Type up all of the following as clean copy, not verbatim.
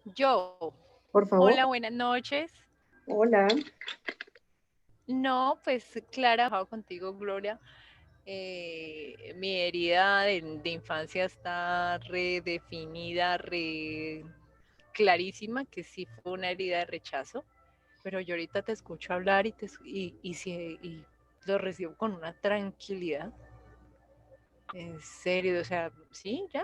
Yo, Por favor. hola, buenas noches. Hola. No, pues Clara, he trabajado contigo, Gloria. Mi herida de infancia está redefinida, clarísima, que sí fue una herida de rechazo, pero yo ahorita te escucho hablar y lo recibo con una tranquilidad. En serio, o sea, sí, ya.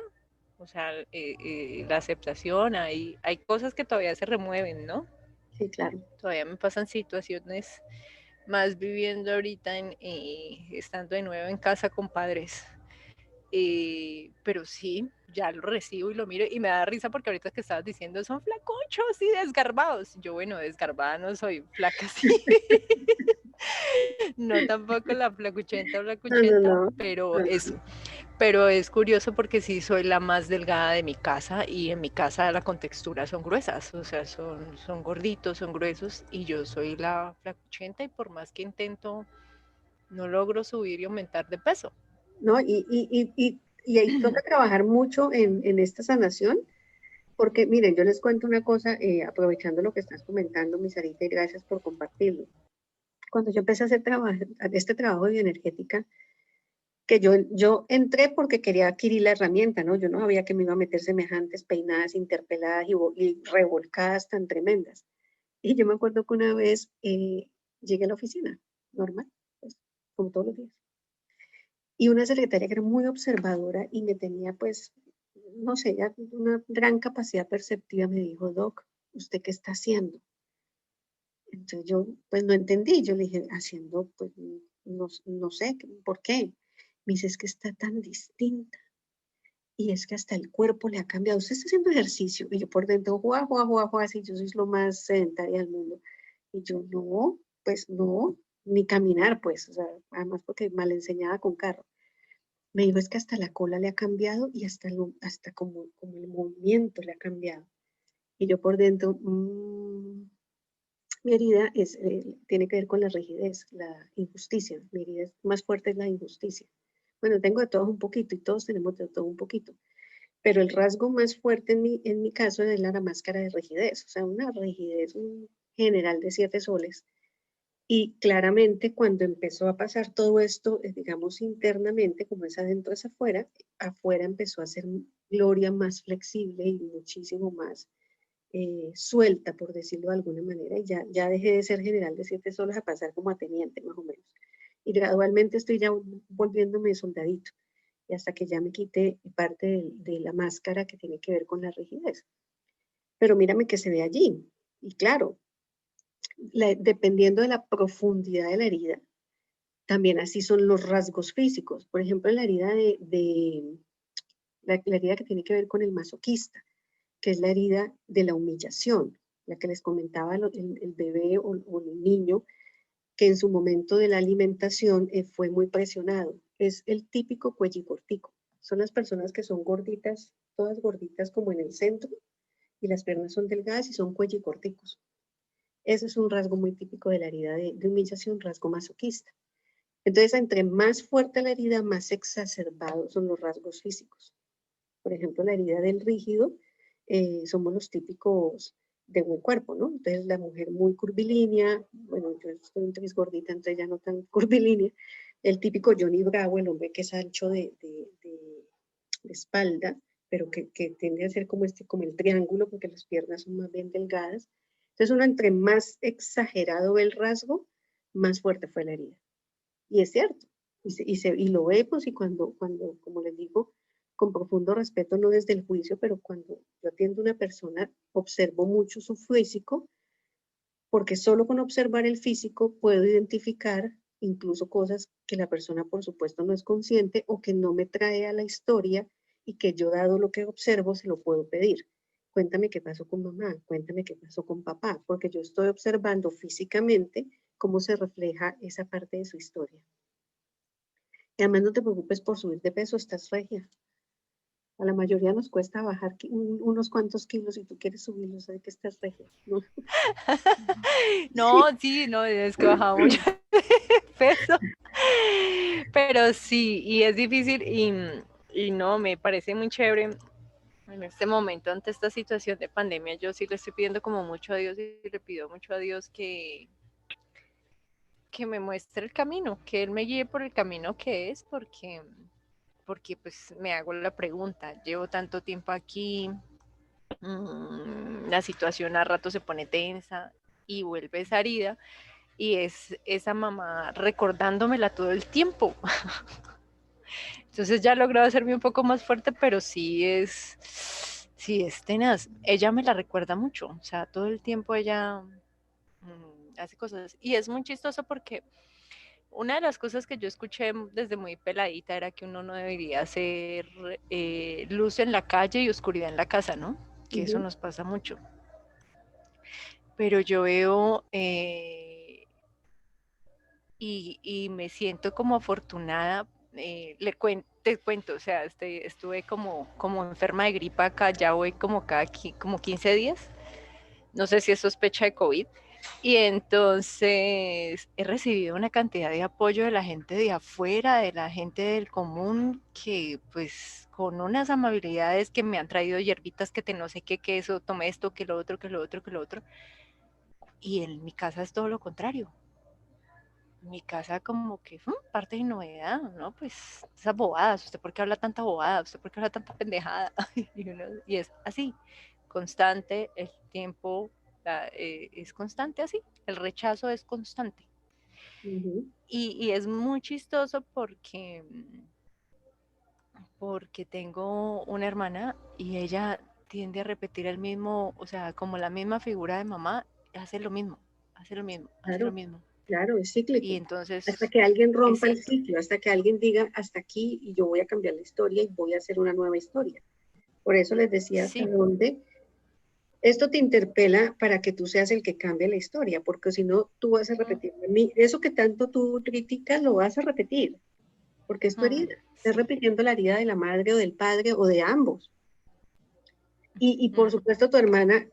O sea, la aceptación, hay cosas que todavía se remueven, ¿no? Sí, claro. Todavía me pasan situaciones más viviendo ahorita estando de nuevo en casa con padres. Pero sí, ya lo recibo y lo miro y me da risa porque ahorita que estabas diciendo son flacuchos y desgarbados. Yo, bueno, desgarbada no soy, flaca sí. No tampoco la flacuchenta o No, no, flacuchenta, no. pero No, es, no. pero es curioso porque sí soy la más delgada de mi casa y en mi casa la contextura son gruesas, o sea, son gorditos, son gruesos y yo soy la flacuchenta y por más que intento no logro subir y aumentar de peso. No, y ahí toca trabajar mucho en esta sanación, porque miren, yo les cuento una cosa, aprovechando lo que estás comentando, mi Sarita, y gracias por compartirlo. Cuando yo empecé a hacer este trabajo de bioenergética, que yo entré porque quería adquirir la herramienta, ¿no? Yo no sabía que me iba a meter semejantes peinadas, interpeladas y revolcadas tan tremendas. Y yo me acuerdo que una vez llegué a la oficina, normal, pues, como todos los días. Y una secretaria que era muy observadora y me tenía, pues, no sé, ya una gran capacidad perceptiva, me dijo, Doc, ¿usted qué está haciendo? Entonces yo, pues, no entendí. Yo le dije, haciendo, pues, no sé, ¿por qué? Me dice, es que está tan distinta. Y es que hasta el cuerpo le ha cambiado. Usted está haciendo ejercicio. Y yo por dentro, juá, juá, juá, juá, así yo soy lo más sedentaria del mundo. Y yo, no, pues no, ni caminar, pues, o sea, además porque mal enseñada con carro. Me dijo, es que hasta la cola le ha cambiado y hasta como el movimiento le ha cambiado. Y yo por dentro, mi herida tiene que ver con la rigidez, la injusticia. Mi herida más fuerte es la injusticia. Bueno, tengo de todos un poquito y todos tenemos de todo un poquito. Pero el rasgo más fuerte en mi caso es la máscara de rigidez, o sea, una rigidez general de 7 soles. Y claramente cuando empezó a pasar todo esto, digamos internamente, como es adentro es afuera, afuera empezó a ser Gloria más flexible y muchísimo más suelta, por decirlo de alguna manera, y ya dejé de ser general de 7 soles a pasar como a teniente, más o menos. Y gradualmente estoy ya volviéndome soldadito, y hasta que ya me quite parte de la máscara que tiene que ver con la rigidez. Pero mírame que se ve allí, y claro, dependiendo de la profundidad de la herida, también así son los rasgos físicos. Por ejemplo, la herida la herida que tiene que ver con el masoquista, que es la herida de la humillación, la que les comentaba el bebé o el niño que en su momento de la alimentación fue muy presionado. Es el típico cuello cortico. Son las personas que son gorditas, todas gorditas como en el centro, y las piernas son delgadas y son cuello corticos. Ese es un rasgo muy típico de la herida de humillación, rasgo masoquista. Entonces, entre más fuerte la herida, más exacerbados son los rasgos físicos. Por ejemplo, la herida del rígido, somos los típicos de buen cuerpo, ¿no? Entonces, la mujer muy curvilínea, bueno, yo estoy un tris gordita, entonces ya no tan curvilínea. El típico Johnny Bravo, el hombre que es ancho de espalda, pero que tiende a ser como el triángulo, porque las piernas son más bien delgadas. Entonces, uno entre más exagerado ve el rasgo, más fuerte fue la herida. Y es cierto, y lo vemos y cuando, como les digo, con profundo respeto, no desde el juicio, pero cuando yo atiendo a una persona, observo mucho su físico, porque solo con observar el físico puedo identificar incluso cosas que la persona, por supuesto, no es consciente o que no me trae a la historia y que yo, dado lo que observo, se lo puedo pedir. Cuéntame qué pasó con mamá, cuéntame qué pasó con papá, porque yo estoy observando físicamente cómo se refleja esa parte de su historia. Y además no te preocupes por subir de peso, estás regia. A la mayoría nos cuesta bajar unos cuantos kilos y tú quieres subirlos, sabes que estás regia. No. No, Sí. sí, no, es que bajaba mucho de peso. Pero sí, y es difícil y no, me parece muy chévere En este momento, ante esta situación de pandemia, yo sí le estoy pidiendo como mucho a Dios y le pido mucho a Dios que me muestre el camino, que Él me guíe por el camino que es, porque pues me hago la pregunta, llevo tanto tiempo aquí, la situación a rato se pone tensa y vuelve esa herida y es esa mamá recordándomela todo el tiempo. Entonces ya he logrado hacerme un poco más fuerte, pero sí es tenaz. Ella me la recuerda mucho, o sea, todo el tiempo ella hace cosas. Y es muy chistoso porque una de las cosas que yo escuché desde muy peladita era que uno no debería hacer luz en la calle y oscuridad en la casa, ¿no? Que eso Ujú. nos pasa mucho. Pero yo veo y me siento como afortunada. Te cuento, o sea, estuve como enferma de gripa acá, ya voy como como 15 días. No sé si es sospecha de COVID. Y entonces he recibido una cantidad de apoyo de la gente de afuera, de la gente del común, que pues con unas amabilidades que me han traído hierbitas que te no sé qué, que eso, tomé esto, que lo otro, que lo otro, que lo otro. Y en mi casa es todo lo contrario. Mi casa como que parte de novedad, ¿no? Pues esas bobadas, ¿usted por qué habla tanta bobada? ¿Usted por qué habla tanta pendejada? Y es así, constante, el tiempo es constante así, el rechazo es constante. Ujú. Y es muy chistoso porque tengo una hermana y ella tiende a repetir el mismo, o sea, como la misma figura de mamá, hace lo mismo, hace lo mismo, hace lo Claro, mismo. claro, es Y cíclico. Hasta entonces, que alguien rompa el exacto. ciclo, hasta que alguien diga hasta aquí y yo voy a cambiar la historia y voy a hacer una nueva historia. Por eso les decía hasta Sí. dónde esto te interpela para que tú seas el que cambie la historia, porque si no, tú vas a repetir. Eso que tanto tú criticas lo vas a repetir, porque es tu herida. Estás Sí. repitiendo la herida de la madre o del padre o de ambos. Y por supuesto tu hermana,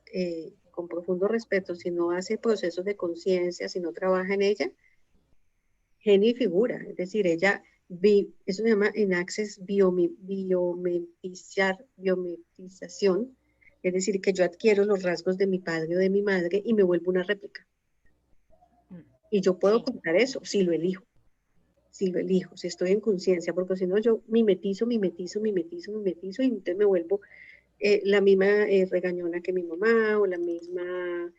con profundo respeto, si no hace procesos de conciencia, si no trabaja en ella, genio y figura. Es decir, ella, eso se llama en Access biometización. Es decir, que yo adquiero los rasgos de mi padre o de mi madre y me vuelvo una réplica. Y yo puedo Sí. contar eso si lo elijo, si lo elijo, si estoy en conciencia, porque si no yo mimetizo y entonces me vuelvo la misma regañona que mi mamá o la misma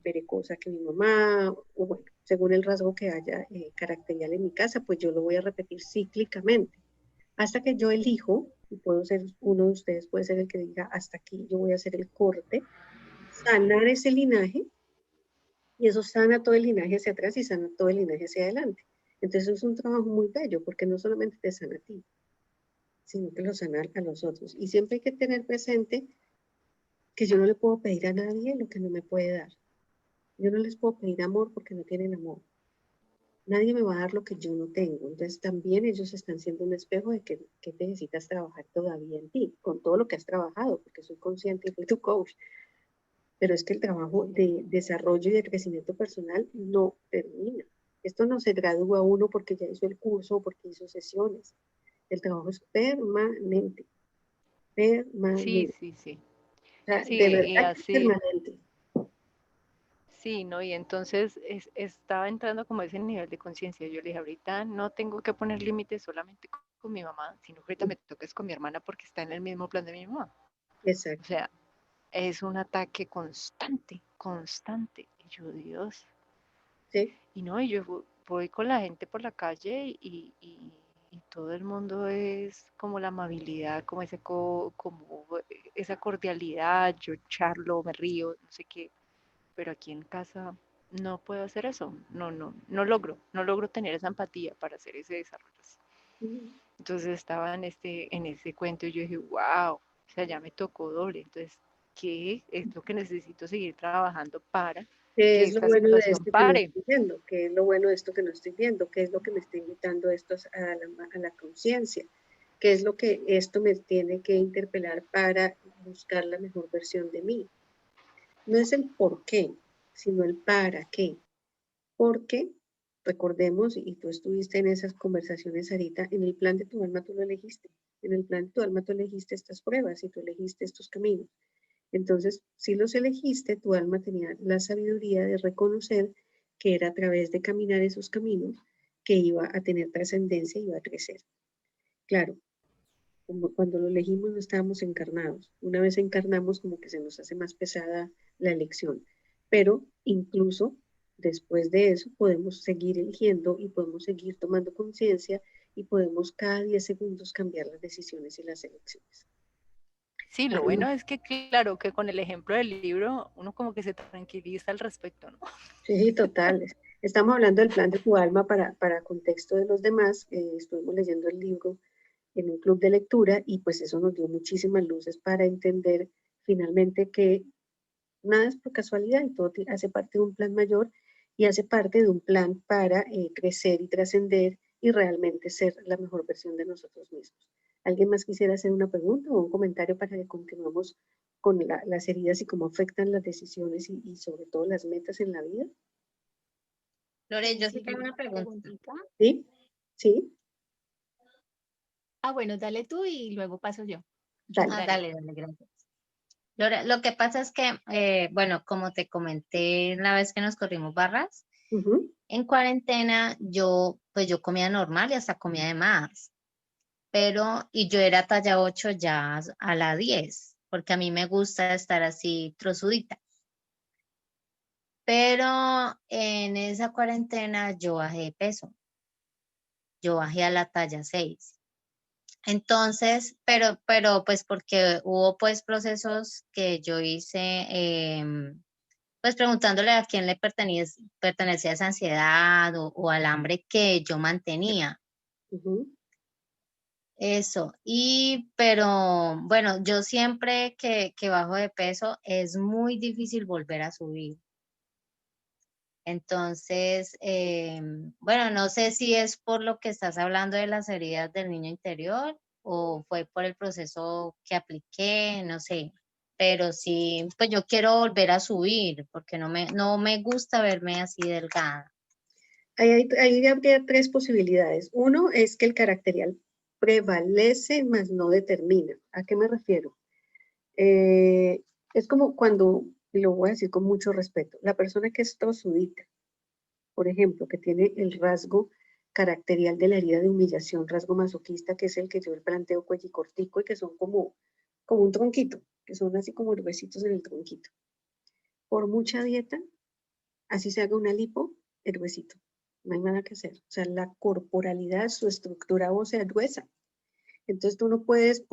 perecosa que mi mamá, o bueno, según el rasgo que haya caracterial en mi casa, pues yo lo voy a repetir cíclicamente. Hasta que yo elijo, y puedo ser uno de ustedes, puede ser el que diga, hasta aquí yo voy a hacer el corte, sanar ese linaje, y eso sana todo el linaje hacia atrás y sana todo el linaje hacia adelante. Entonces es un trabajo muy bello, porque no solamente te sana a ti, sino que lo sana a los otros. Y siempre hay que tener presente que yo no le puedo pedir a nadie lo que no me puede dar. Yo no les puedo pedir amor porque no tienen amor. Nadie me va a dar lo que yo no tengo. Entonces también ellos están siendo un espejo de que necesitas trabajar todavía en ti, con todo lo que has trabajado, porque soy consciente y fui tu coach. Pero es que el trabajo de desarrollo y de crecimiento personal no termina. Esto no se gradúa uno porque ya hizo el curso o porque hizo sesiones. El trabajo es permanente, Sí, permanente. sí, sí. O sea, Sí, de y verdad que es así, permanente. sí, ¿no? Y entonces estaba entrando como ese nivel de conciencia. Yo le dije, ahorita no tengo que poner límites solamente con mi mamá, sino que ahorita me toca es con mi hermana porque está en el mismo plan de mi mamá. O Exacto. sea, es un ataque constante, constante. Y yo, Dios. ¿Sí? Y no, y yo voy con la gente por la calle y todo el mundo es como la amabilidad, como como esa cordialidad, yo charlo, me río, no sé qué, pero aquí en casa no puedo hacer eso, no logro tener esa empatía para hacer ese desarrollo. Mm. Entonces estaba en ese cuento y yo dije, wow, o sea, ya me tocó doble, entonces, ¿qué es lo que necesito seguir trabajando para ¿Qué que es lo esta bueno de situación esto que no pare? estoy viendo? ¿Qué es lo bueno de esto que no estoy viendo? ¿Qué es lo que me está invitando esto a la conciencia? ¿Qué es lo que esto me tiene que interpelar para buscar la mejor versión de mí? No es el por qué, sino el para qué. ¿Por qué? recordemos, y tú estuviste en esas conversaciones, Sarita, en el plan de tu alma tú lo elegiste. En el plan de tu alma tú elegiste estas pruebas y tú elegiste estos caminos. Entonces, si los elegiste, tu alma tenía la sabiduría de reconocer que era a través de caminar esos caminos que iba a tener trascendencia y iba a crecer. Claro, como cuando lo elegimos no estábamos encarnados. Una vez encarnamos como que se nos hace más pesada la elección. Pero incluso después de eso podemos seguir eligiendo y podemos seguir tomando conciencia y podemos cada 10 segundos cambiar las decisiones y las elecciones. Sí, lo bueno es que, claro, que con el ejemplo del libro, uno como que se tranquiliza al respecto, ¿no? Sí, total. Estamos hablando del plan de tu alma para contexto de los demás. Estuvimos leyendo el libro en un club de lectura y pues eso nos dio muchísimas luces para entender finalmente que nada es por casualidad y todo hace parte de un plan mayor y hace parte de un plan para crecer y trascender y realmente ser la mejor versión de nosotros mismos. ¿Alguien más quisiera hacer una pregunta o un comentario para que continuemos con las heridas y cómo afectan las decisiones y sobre todo las metas en la vida? Lore, yo sí Sí, tengo una pregunta. preguntita. ¿Sí? ¿Sí? Ah, bueno, dale tú y luego paso yo. Dale. Dale, gracias. Lore, lo que pasa es que, bueno, como te comenté la vez que nos corrimos barras, Ujú. en cuarentena pues yo comía normal y hasta comía de más, y yo era talla 8 ya a la 10, porque a mí me gusta estar así trozudita. Pero en esa cuarentena yo bajé de peso, yo bajé a la talla 6. Entonces, pero pues porque hubo pues procesos que yo hice, pues preguntándole a quién le pertenecía esa ansiedad o al hambre que yo mantenía. Ujú. Eso, pero bueno, yo siempre que bajo de peso es muy difícil volver a subir. Entonces, bueno, no sé si es por lo que estás hablando de las heridas del niño interior o fue por el proceso que apliqué, no sé. Pero sí, pues yo quiero volver a subir porque no me gusta verme así delgada. Ahí habría tres posibilidades. Uno es que el caracterial prevalece, mas no determina. ¿A qué me refiero? Eh, es como cuando, y lo voy a decir con mucho respeto, la persona que es tosudita, por ejemplo, que tiene el rasgo caracterial de la herida de humillación, rasgo masoquista, que es el que yo planteo cuello cortico y que son como un tronquito, que son así como huesitos en el tronquito. Por mucha dieta, así se haga una lipo, el huesito. No hay nada que hacer. O sea, la corporalidad, su estructura ósea es gruesa. Entonces tú no puedes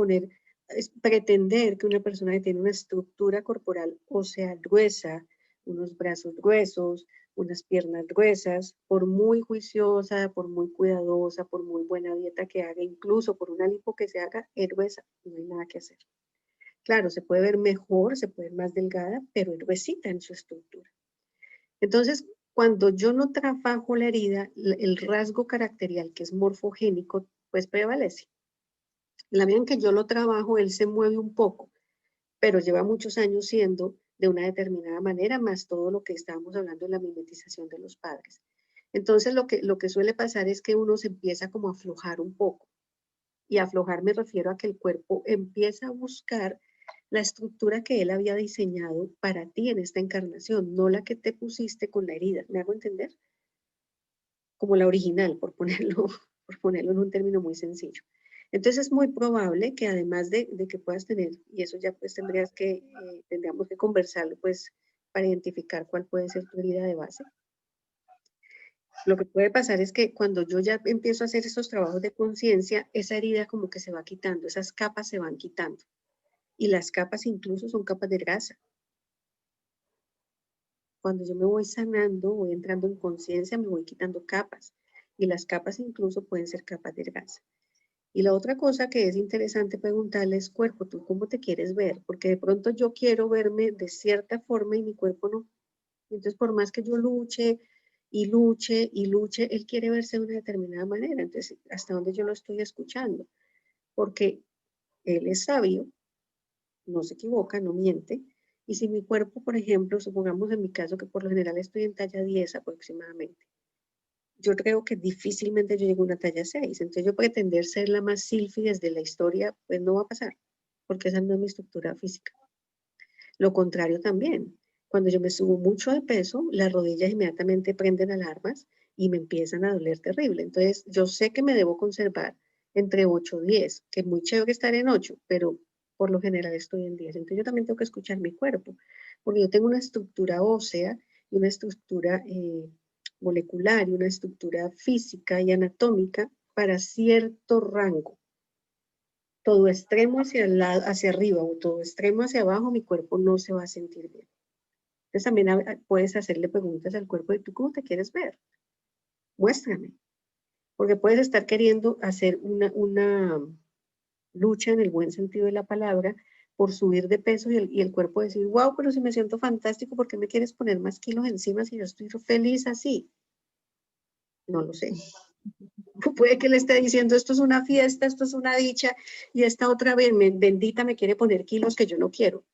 pretender que una persona que tiene una estructura corporal ósea gruesa, unos brazos gruesos, unas piernas gruesas, por muy juiciosa, por muy cuidadosa, por muy buena dieta que haga, incluso por una lipo que se haga, es gruesa. No hay nada que hacer. Claro, se puede ver mejor, se puede ver más delgada, pero es gruesita en su estructura. Entonces, cuando yo no trabajo la herida, el rasgo caracterial que es morfogénico, pues prevalece. En la medida en que yo lo trabajo, él se mueve un poco, pero lleva muchos años siendo de una determinada manera, más todo lo que estábamos hablando de la mimetización de los padres. Entonces, lo que suele pasar es que uno se empieza como a aflojar un poco. Y aflojar me refiero a que el cuerpo empieza a buscar la estructura que él había diseñado para ti en esta encarnación, no la que te pusiste con la herida. ¿Me hago entender? Como la original, por ponerlo, por ponerlo en un término muy sencillo. Entonces es muy probable que además de que puedas tener, y eso ya pues tendríamos que conversarlo pues para identificar cuál puede ser tu herida de base. Lo que puede pasar es que cuando yo ya empiezo a hacer esos trabajos de conciencia, esa herida como que se va quitando, esas capas se van quitando. Y las capas incluso son capas de grasa. Cuando yo me voy sanando, voy entrando en conciencia, me voy quitando capas. Y las capas incluso pueden ser capas de grasa. Y la otra cosa que es interesante preguntarle es, cuerpo, ¿tú cómo te quieres ver? Porque de pronto yo quiero verme de cierta forma y mi cuerpo no. Entonces, por más que yo luche y luche y luche, él quiere verse de una determinada manera. Entonces, ¿hasta dónde yo lo estoy escuchando? Porque él es sabio, no se equivoca, no miente. Y si mi cuerpo, por ejemplo, supongamos en mi caso que por lo general estoy en talla 10 aproximadamente, yo creo que difícilmente yo llego a una talla 6. Entonces yo pretender ser la más silfide de la historia, pues no va a pasar, porque esa no es mi estructura física. Lo contrario también. Cuando yo me subo mucho de peso, las rodillas inmediatamente prenden alarmas y me empiezan a doler terrible. Entonces yo sé que me debo conservar entre 8 y 10, que es muy chévere estar en 8, pero por lo general estoy en 10. Entonces yo también tengo que escuchar mi cuerpo, porque yo tengo una estructura ósea y una estructura molecular y una estructura física y anatómica para cierto rango. Todo extremo hacia el lado, hacia arriba o todo extremo hacia abajo, mi cuerpo no se va a sentir bien. Entonces también puedes hacerle preguntas al cuerpo de tú cómo te quieres ver. Muéstrame. Porque puedes estar queriendo hacer una lucha en el buen sentido de la palabra por subir de peso y el cuerpo decir, wow, pero si me siento fantástico, ¿por qué me quieres poner más kilos encima si yo estoy feliz así? No lo sé. Puede que le esté diciendo, esto es una fiesta, esto es una dicha, y esta otra vez, bendita, me quiere poner kilos que yo no quiero.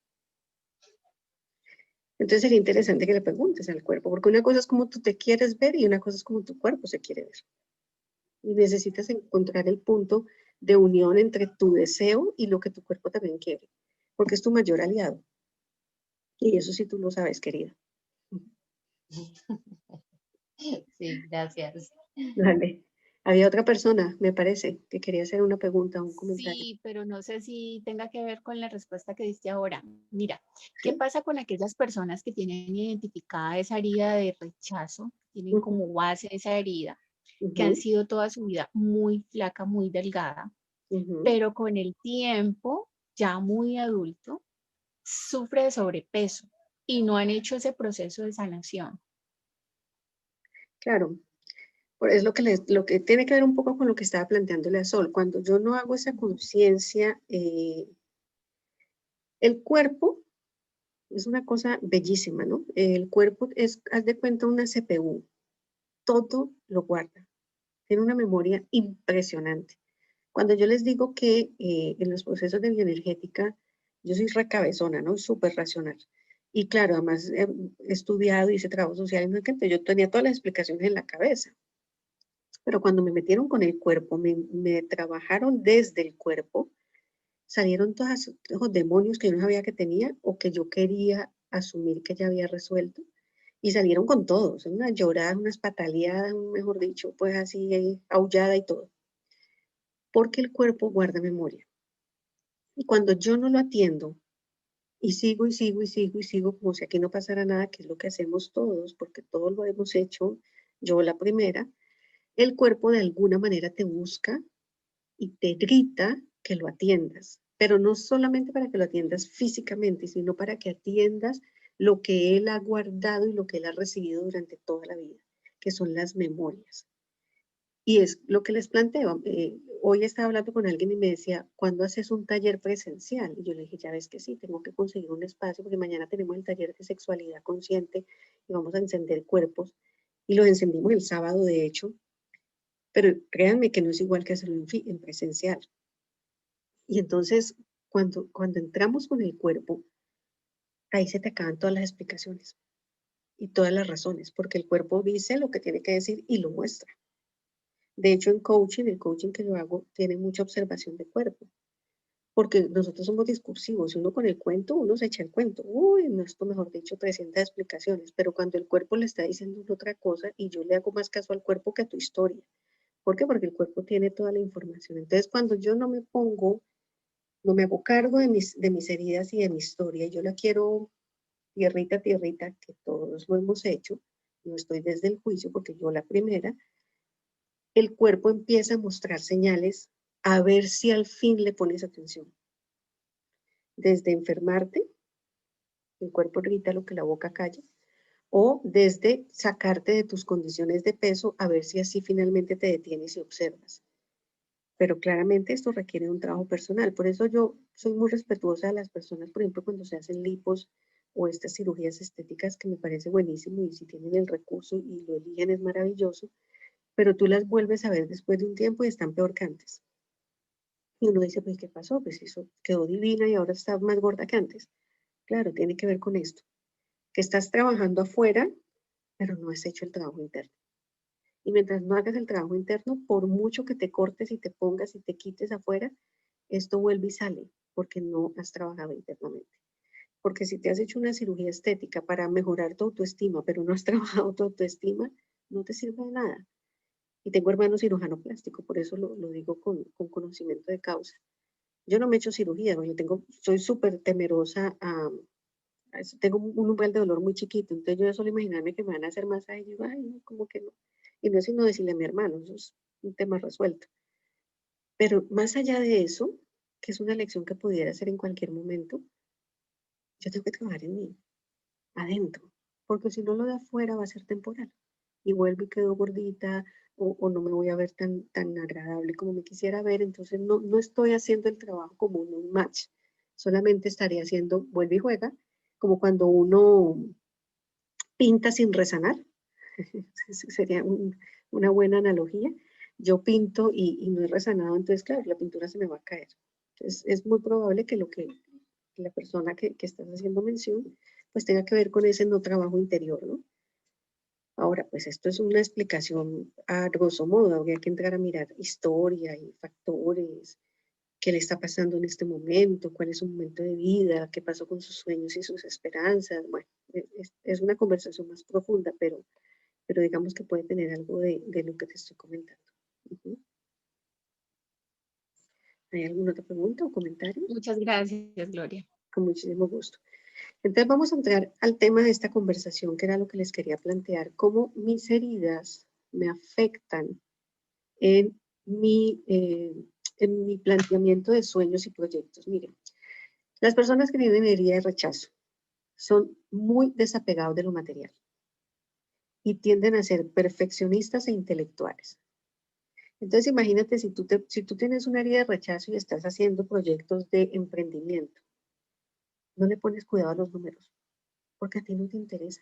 Entonces sería interesante que le preguntes al cuerpo, porque una cosa es como tú te quieres ver y una cosa es como tu cuerpo se quiere ver. Y necesitas encontrar el punto de unión entre tu deseo y lo que tu cuerpo también quiere, porque es tu mayor aliado. Y eso sí tú lo sabes, querida. Sí, gracias. Dale. Había otra persona, me parece, que quería hacer una pregunta, un comentario. Sí, pero no sé si tenga que ver con la respuesta que diste ahora. Mira, ¿qué ¿Sí? pasa con aquellas personas que tienen identificada esa herida de rechazo, tienen Uh como base esa herida, que han -huh, sido toda su vida muy flaca, muy delgada, uh -huh. pero con el tiempo, ya muy adulto, sufre de sobrepeso y no han hecho ese proceso de sanación? Claro, es lo que tiene que ver un poco con lo que estaba planteándole a Sol. Cuando yo no hago esa conciencia, el cuerpo es una cosa bellísima, ¿no? El cuerpo es, haz de cuenta, una CPU. Todo lo guarda. Tiene una memoria impresionante. Cuando yo les digo que en los procesos de bioenergética, yo soy recabezona, ¿no? Súper racional. Y claro, además he estudiado, hice trabajo social, entonces yo tenía todas las explicaciones en la cabeza. Pero cuando me metieron con el cuerpo, me trabajaron desde el cuerpo, salieron todos esos demonios que yo no sabía que tenía o que yo quería asumir que ya había resuelto. Y salieron con todos, unas lloradas, unas pataleadas, mejor dicho, pues así, aullada y todo. Porque el cuerpo guarda memoria. Y cuando yo no lo atiendo y sigo y sigo y sigo y sigo como si aquí no pasara nada, que es lo que hacemos todos, porque todos lo hemos hecho, yo la primera, el cuerpo de alguna manera te busca y te grita que lo atiendas, pero no solamente para que lo atiendas físicamente, sino para que atiendas lo que él ha guardado y lo que él ha recibido durante toda la vida, que son las memorias. Y es lo que les planteo. Hoy estaba hablando con alguien y me decía, ¿cuándo haces un taller presencial? Y yo le dije, ya ves que sí, tengo que conseguir un espacio porque mañana tenemos el taller de sexualidad consciente y vamos a encender cuerpos. Y lo encendimos el sábado, de hecho, pero créanme que no es igual que hacerlo en presencial. Y entonces, cuando entramos con el cuerpo, ahí se te acaban todas las explicaciones y todas las razones, porque el cuerpo dice lo que tiene que decir y lo muestra. De hecho, en coaching, el coaching que yo hago tiene mucha observación de cuerpo, porque nosotros somos discursivos. Y uno con el cuento, uno se echa el cuento. Uy, no, esto mejor dicho, 300 explicaciones, pero cuando el cuerpo le está diciendo otra cosa y yo le hago más caso al cuerpo que a tu historia. ¿Por qué? Porque el cuerpo tiene toda la información. Entonces, cuando yo no me pongo, no me hago cargo de mis heridas y de mi historia, y yo la quiero tierrita, tierrita, que todos lo hemos hecho, no estoy desde el juicio porque yo la primera, el cuerpo empieza a mostrar señales a ver si al fin le pones atención. Desde enfermarte, el cuerpo grita lo que la boca calla, o desde sacarte de tus condiciones de peso a ver si así finalmente te detienes y observas. Pero claramente esto requiere un trabajo personal. Por eso yo soy muy respetuosa de las personas, por ejemplo, cuando se hacen lipos o estas cirugías estéticas, que me parece buenísimo y si tienen el recurso y lo eligen es maravilloso, pero tú las vuelves a ver después de un tiempo y están peor que antes. Y uno dice, pues, ¿qué pasó? Pues eso quedó divina y ahora está más gorda que antes. Claro, tiene que ver con esto, que estás trabajando afuera, pero no has hecho el trabajo interno. Y mientras no hagas el trabajo interno, por mucho que te cortes y te pongas y te quites afuera, esto vuelve y sale, porque no has trabajado internamente. Porque si te has hecho una cirugía estética para mejorar tu autoestima, pero no has trabajado tu autoestima, no te sirve de nada. Y tengo hermano cirujano plástico, por eso lo digo con conocimiento de causa. Yo no me he hecho cirugía, porque soy súper temerosa tengo un umbral de dolor muy chiquito, entonces yo ya solo imaginarme que me van a hacer masaje, y digo, ay, no, como que no. Y no es sino decirle a mi hermano, eso es un tema resuelto. Pero más allá de eso, que es una lección que pudiera hacer en cualquier momento, yo tengo que trabajar en mí, adentro, porque si no lo de afuera va a ser temporal. Y vuelvo y quedo gordita, o no me voy a ver tan agradable como me quisiera ver, entonces no estoy haciendo el trabajo como un match, solamente estaría haciendo, vuelve y juega, como cuando uno pinta sin resanar, sería una buena analogía. Yo pinto y no he resanado, entonces claro, la pintura se me va a caer. Entonces es muy probable que la persona que estás haciendo mención, pues tenga que ver con ese no trabajo interior, ¿no? Ahora, pues esto es una explicación a grosso modo, habría que entrar a mirar historia y factores, qué le está pasando en este momento, cuál es su momento de vida, qué pasó con sus sueños y sus esperanzas. Bueno, es una conversación más profunda, pero digamos que puede tener algo de lo que te estoy comentando. ¿Hay alguna otra pregunta o comentario? Muchas gracias, Gloria. Con muchísimo gusto. Entonces vamos a entrar al tema de esta conversación, que era lo que les quería plantear, cómo mis heridas me afectan en mi planteamiento de sueños y proyectos. Miren, las personas que tienen herida de rechazo son muy desapegados de lo material y tienden a ser perfeccionistas e intelectuales. Entonces imagínate si tú tienes una herida de rechazo y estás haciendo proyectos de emprendimiento, no le pones cuidado a los números, porque a ti no te interesa.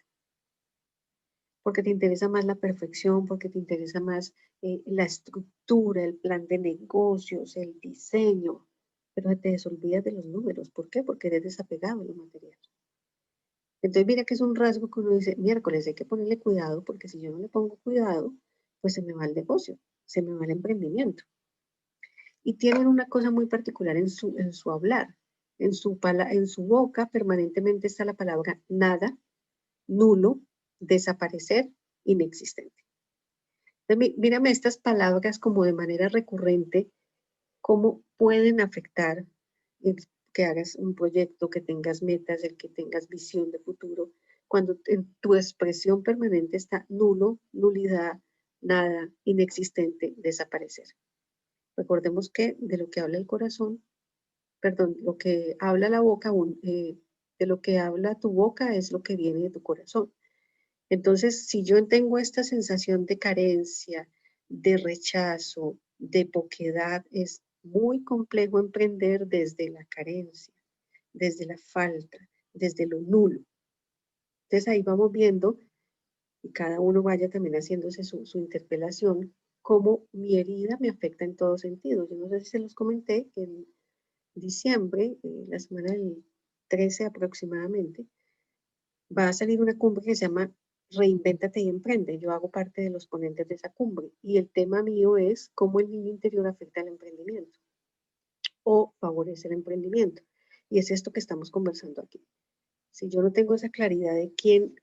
Porque te interesa más la perfección, porque te interesa más la estructura, el plan de negocios, el diseño, pero te desolvidas de los números. ¿Por qué? Porque eres desapegado de lo material. Entonces mira que es un rasgo que uno dice, miércoles hay que ponerle cuidado, porque si yo no le pongo cuidado, pues se me va el negocio, se me va el emprendimiento. Y tienen una cosa muy particular en su hablar. En su boca permanentemente está la palabra nada, nulo, desaparecer, inexistente. Entonces, mírame estas palabras como de manera recurrente, cómo pueden afectar el que hagas un proyecto, que tengas metas, el que tengas visión de futuro, cuando en tu expresión permanente está nulo, nulidad, nada, inexistente, desaparecer. Recordemos que de lo que habla el corazón, perdón, lo que habla la boca, de lo que habla tu boca es lo que viene de tu corazón. Entonces, si yo tengo esta sensación de carencia, de rechazo, de poquedad, es muy complejo emprender desde la carencia, desde la falta, desde lo nulo. Entonces ahí vamos viendo, y cada uno vaya también haciéndose su interpelación, cómo mi herida me afecta en todo sentido. Yo no sé si se los comenté que en diciembre, la semana del 13 aproximadamente, va a salir una cumbre que se llama Reinvéntate y Emprende. Yo hago parte de los ponentes de esa cumbre y el tema mío es cómo el niño interior afecta al emprendimiento o favorece el emprendimiento. Y es esto que estamos conversando aquí. Si yo no tengo esa claridad de quién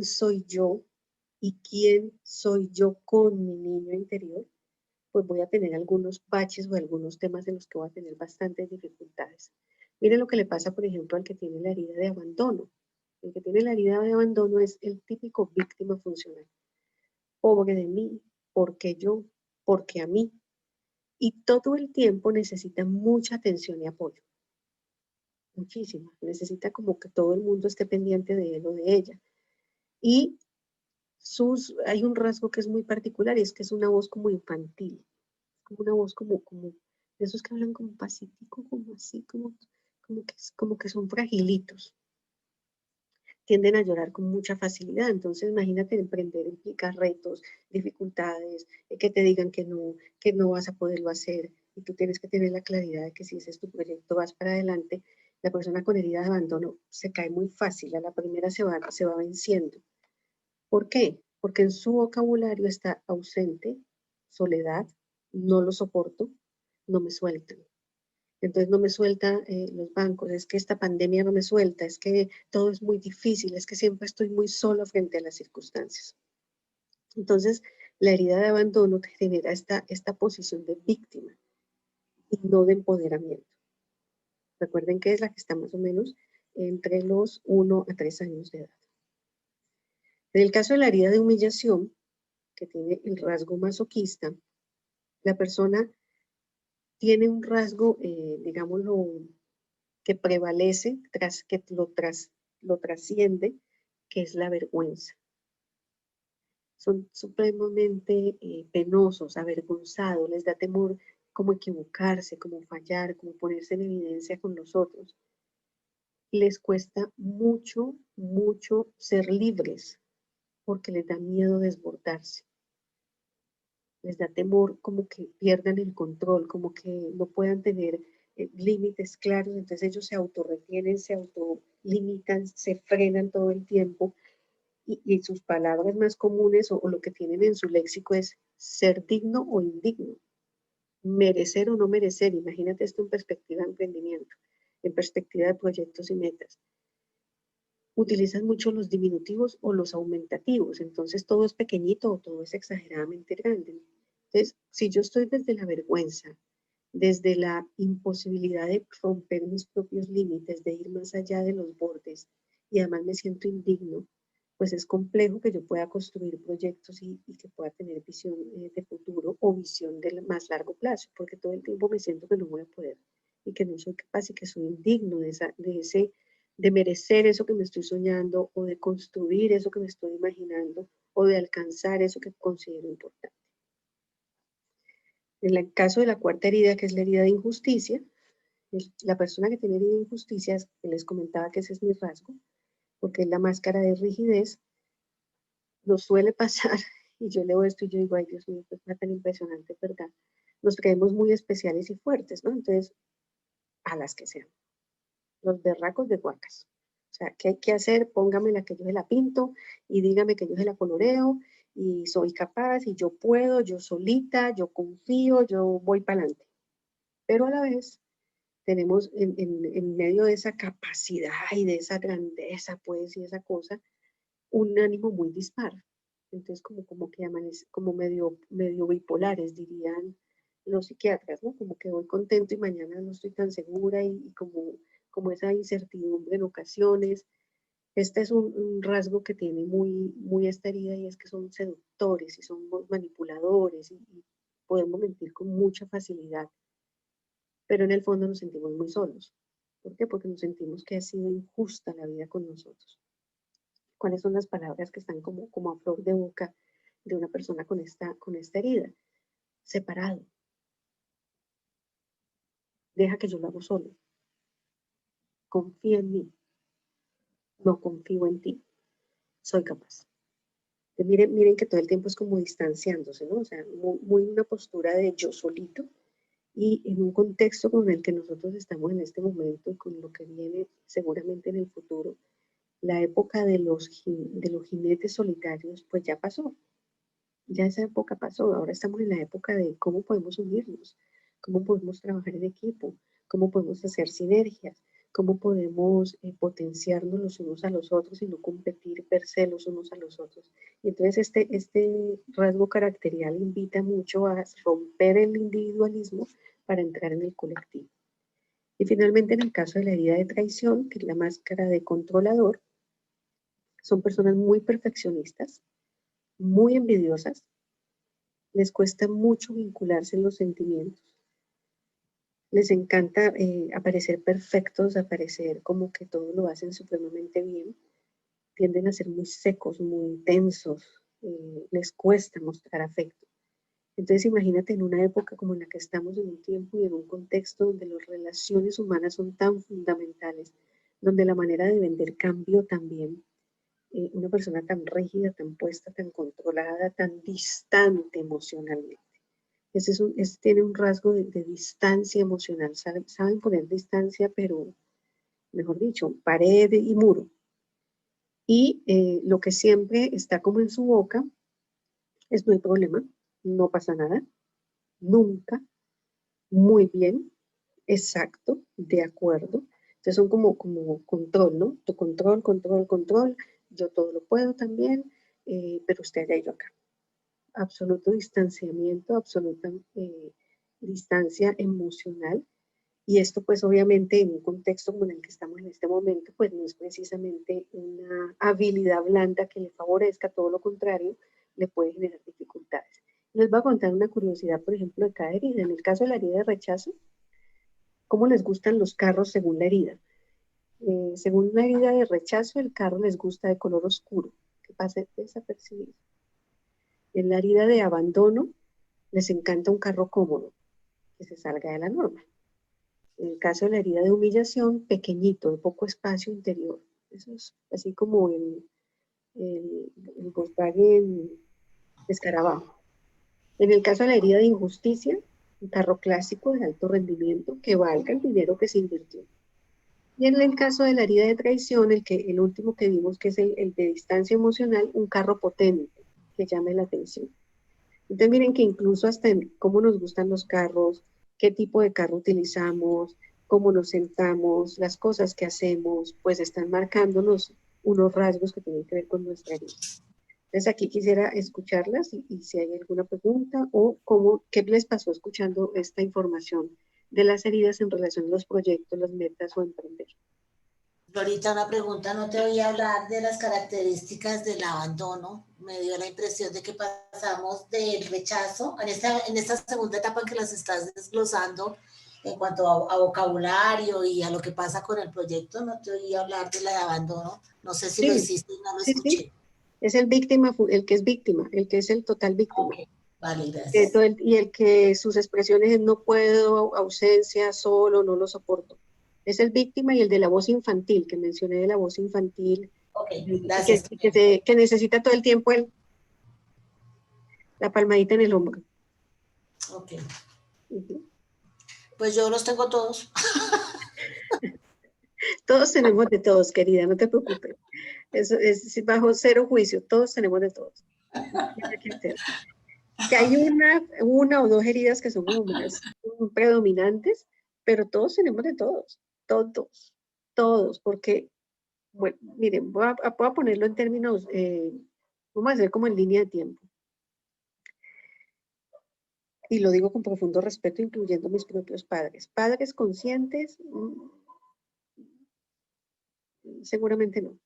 soy yo y quién soy yo con mi niño interior, pues voy a tener algunos baches o algunos temas en los que voy a tener bastantes dificultades. Miren lo que le pasa, por ejemplo, al que tiene la herida de abandono. El que tiene la herida de abandono es el típico víctima funcional. Pobre de mí, porque yo, porque a mí. Y todo el tiempo necesita mucha atención y apoyo. Muchísima. Necesita como que todo el mundo esté pendiente de él o de ella. Y hay un rasgo que es muy particular y es que es una voz como infantil. Como una voz como de esos que hablan como pacífico, como así, como que son fragilitos. Tienden a llorar con mucha facilidad. Entonces, imagínate, emprender implica retos, dificultades, que te digan que no vas a poderlo hacer. Y tú tienes que tener la claridad de que si ese es tu proyecto, vas para adelante. La persona con herida de abandono se cae muy fácil, a la primera se va venciendo. ¿Por qué? porque en su vocabulario está ausente, soledad, no lo soporto, no me sueltan. Entonces no me sueltan los bancos, es que esta pandemia no me suelta, es que todo es muy difícil, es que siempre estoy muy solo frente a las circunstancias. Entonces, la herida de abandono te genera esta posición de víctima y no de empoderamiento. Recuerden que es la que está más o menos entre los 1 a 3 años de edad. En el caso de la herida de humillación, que tiene el rasgo masoquista, la persona tiene un rasgo, digámoslo, que prevalece, que lo trasciende, que es la vergüenza. Son supremamente penosos, avergonzados, les da temor como equivocarse, como fallar, como ponerse en evidencia con los otros. Les cuesta mucho, mucho ser libres porque les da miedo desbordarse. Les da temor como que pierdan el control, como que no puedan tener límites claros, entonces ellos se autorretienen, se autolimitan, se frenan todo el tiempo y sus palabras más comunes o lo que tienen en su léxico es ser digno o indigno, merecer o no merecer. Imagínate esto en perspectiva de emprendimiento, en perspectiva de proyectos y metas. Utilizan mucho los diminutivos o los aumentativos, entonces todo es pequeñito o todo es exageradamente grande. Entonces, si yo estoy desde la vergüenza, desde la imposibilidad de romper mis propios límites, de ir más allá de los bordes, y además me siento indigno, pues es complejo que yo pueda construir proyectos y que pueda tener visión de futuro o visión de más largo plazo, porque todo el tiempo me siento que no voy a poder y que no soy capaz y que soy indigno de merecer eso que me estoy soñando o de construir eso que me estoy imaginando o de alcanzar eso que considero importante. En el caso de la cuarta herida, que es la herida de injusticia, la persona que tiene herida de injusticia, les comentaba que ese es mi rasgo, porque es la máscara de rigidez, nos suele pasar, y yo leo esto y yo digo, ay Dios mío, pues es tan impresionante, ¿verdad? Nos creemos muy especiales y fuertes, ¿no? Entonces, a las que sean, los berracos de guacas. O sea, ¿qué hay que hacer? Póngamela que yo se la pinto y dígame que yo se la coloreo y soy capaz y yo puedo, yo solita, yo confío, yo voy para adelante. Pero a la vez tenemos en medio de esa capacidad y de esa grandeza, pues, y esa cosa, un ánimo muy dispar. Entonces, como que amanece, como medio bipolares, dirían los psiquiatras, ¿no? Como que hoy contento y mañana no estoy tan segura y como esa incertidumbre en ocasiones. Este es un rasgo que tiene muy esta herida y es que son seductores y son manipuladores y podemos mentir con mucha facilidad, pero en el fondo nos sentimos muy solos. ¿Por qué? Porque nos sentimos que ha sido injusta la vida con nosotros. ¿Cuáles son las palabras que están como a flor de boca de una persona con esta herida? Separado. Deja que yo lo hago solo. Confía en mí. No confío en ti. Soy capaz. Entonces, miren que todo el tiempo es como distanciándose, ¿no? O sea, muy una postura de yo solito y en un contexto con el que nosotros estamos en este momento y con lo que viene seguramente en el futuro, la época de los jinetes solitarios, pues ya pasó. Ya esa época pasó, ahora estamos en la época de cómo podemos unirnos, cómo podemos trabajar en equipo, cómo podemos hacer sinergias, cómo podemos potenciarnos los unos a los otros y no competir per se los unos a los otros. Y entonces este rasgo caracterial invita mucho a romper el individualismo para entrar en el colectivo. Y finalmente, en el caso de la herida de traición, que es la máscara de controlador, son personas muy perfeccionistas, muy envidiosas, les cuesta mucho vincularse en los sentimientos. Les encanta aparecer perfectos, aparecer como que todo lo hacen supremamente bien. Tienden a ser muy secos, muy intensos. Les cuesta mostrar afecto. Entonces imagínate en una época como en la que estamos, en un tiempo y en un contexto donde las relaciones humanas son tan fundamentales, donde la manera de vender cambio también. Una persona tan rígida, tan puesta, tan controlada, tan distante emocionalmente. Tiene un rasgo de distancia emocional. Saben poner distancia, pero, mejor dicho, pared y muro. Y lo que siempre está como en su boca es no hay problema, no pasa nada, nunca, muy bien, exacto, de acuerdo. Entonces son como control, ¿no? Tu control, control, control, yo todo lo puedo también, pero usted allá y yo acá. Absoluto distanciamiento, absoluta distancia emocional. Y esto pues obviamente en un contexto como en el que estamos en este momento, pues no es precisamente una habilidad blanda que le favorezca, todo lo contrario, le puede generar dificultades. Les voy a contar una curiosidad, por ejemplo, de cada herida. En el caso de la herida de rechazo, ¿cómo les gustan los carros según la herida? Según la herida de rechazo, el carro les gusta de color oscuro, que pase desapercibido. En la herida de abandono, les encanta un carro cómodo, que se salga de la norma. En el caso de la herida de humillación, pequeñito, de poco espacio interior. Eso es así como el Volkswagen Escarabajo. En el caso de la herida de injusticia, un carro clásico de alto rendimiento que valga el dinero que se invirtió. Y en el caso de la herida de traición, el último que vimos, que es el de distancia emocional, un carro potente que llame la atención. Entonces miren que incluso hasta en cómo nos gustan los carros, qué tipo de carro utilizamos, cómo nos sentamos, las cosas que hacemos, pues están marcándonos unos rasgos que tienen que ver con nuestra herida. Entonces aquí quisiera escucharlas y si hay alguna pregunta o qué les pasó escuchando esta información de las heridas en relación a los proyectos, las metas o emprender. Florita, una pregunta, no te oí hablar de las características del abandono. Me dio la impresión de que pasamos del rechazo, en esta segunda etapa en que las estás desglosando, en cuanto a vocabulario y a lo que pasa con el proyecto, no te oí hablar de la de abandono. No sé si Sí, lo hiciste y no lo escuché. Sí. Es el víctima, el que es víctima, el que es el total víctima. Okay. Vale, gracias. Y el que sus expresiones es no puedo, ausencia, solo, no lo soporto. Es el víctima y el de la voz infantil, que mencioné de la voz infantil. Ok, gracias. Que necesita todo el tiempo la palmadita en el hombro. Ok. Pues yo los tengo todos. Todos tenemos de todos, querida, no te preocupes. Eso es bajo cero juicio, todos tenemos de todos. Que hay una o dos heridas que son como más predominantes, pero todos tenemos de todos, todos, porque, bueno, miren, voy a ponerlo en términos, vamos a hacer como en línea de tiempo. Y lo digo con profundo respeto, incluyendo mis propios padres. Padres conscientes, seguramente no.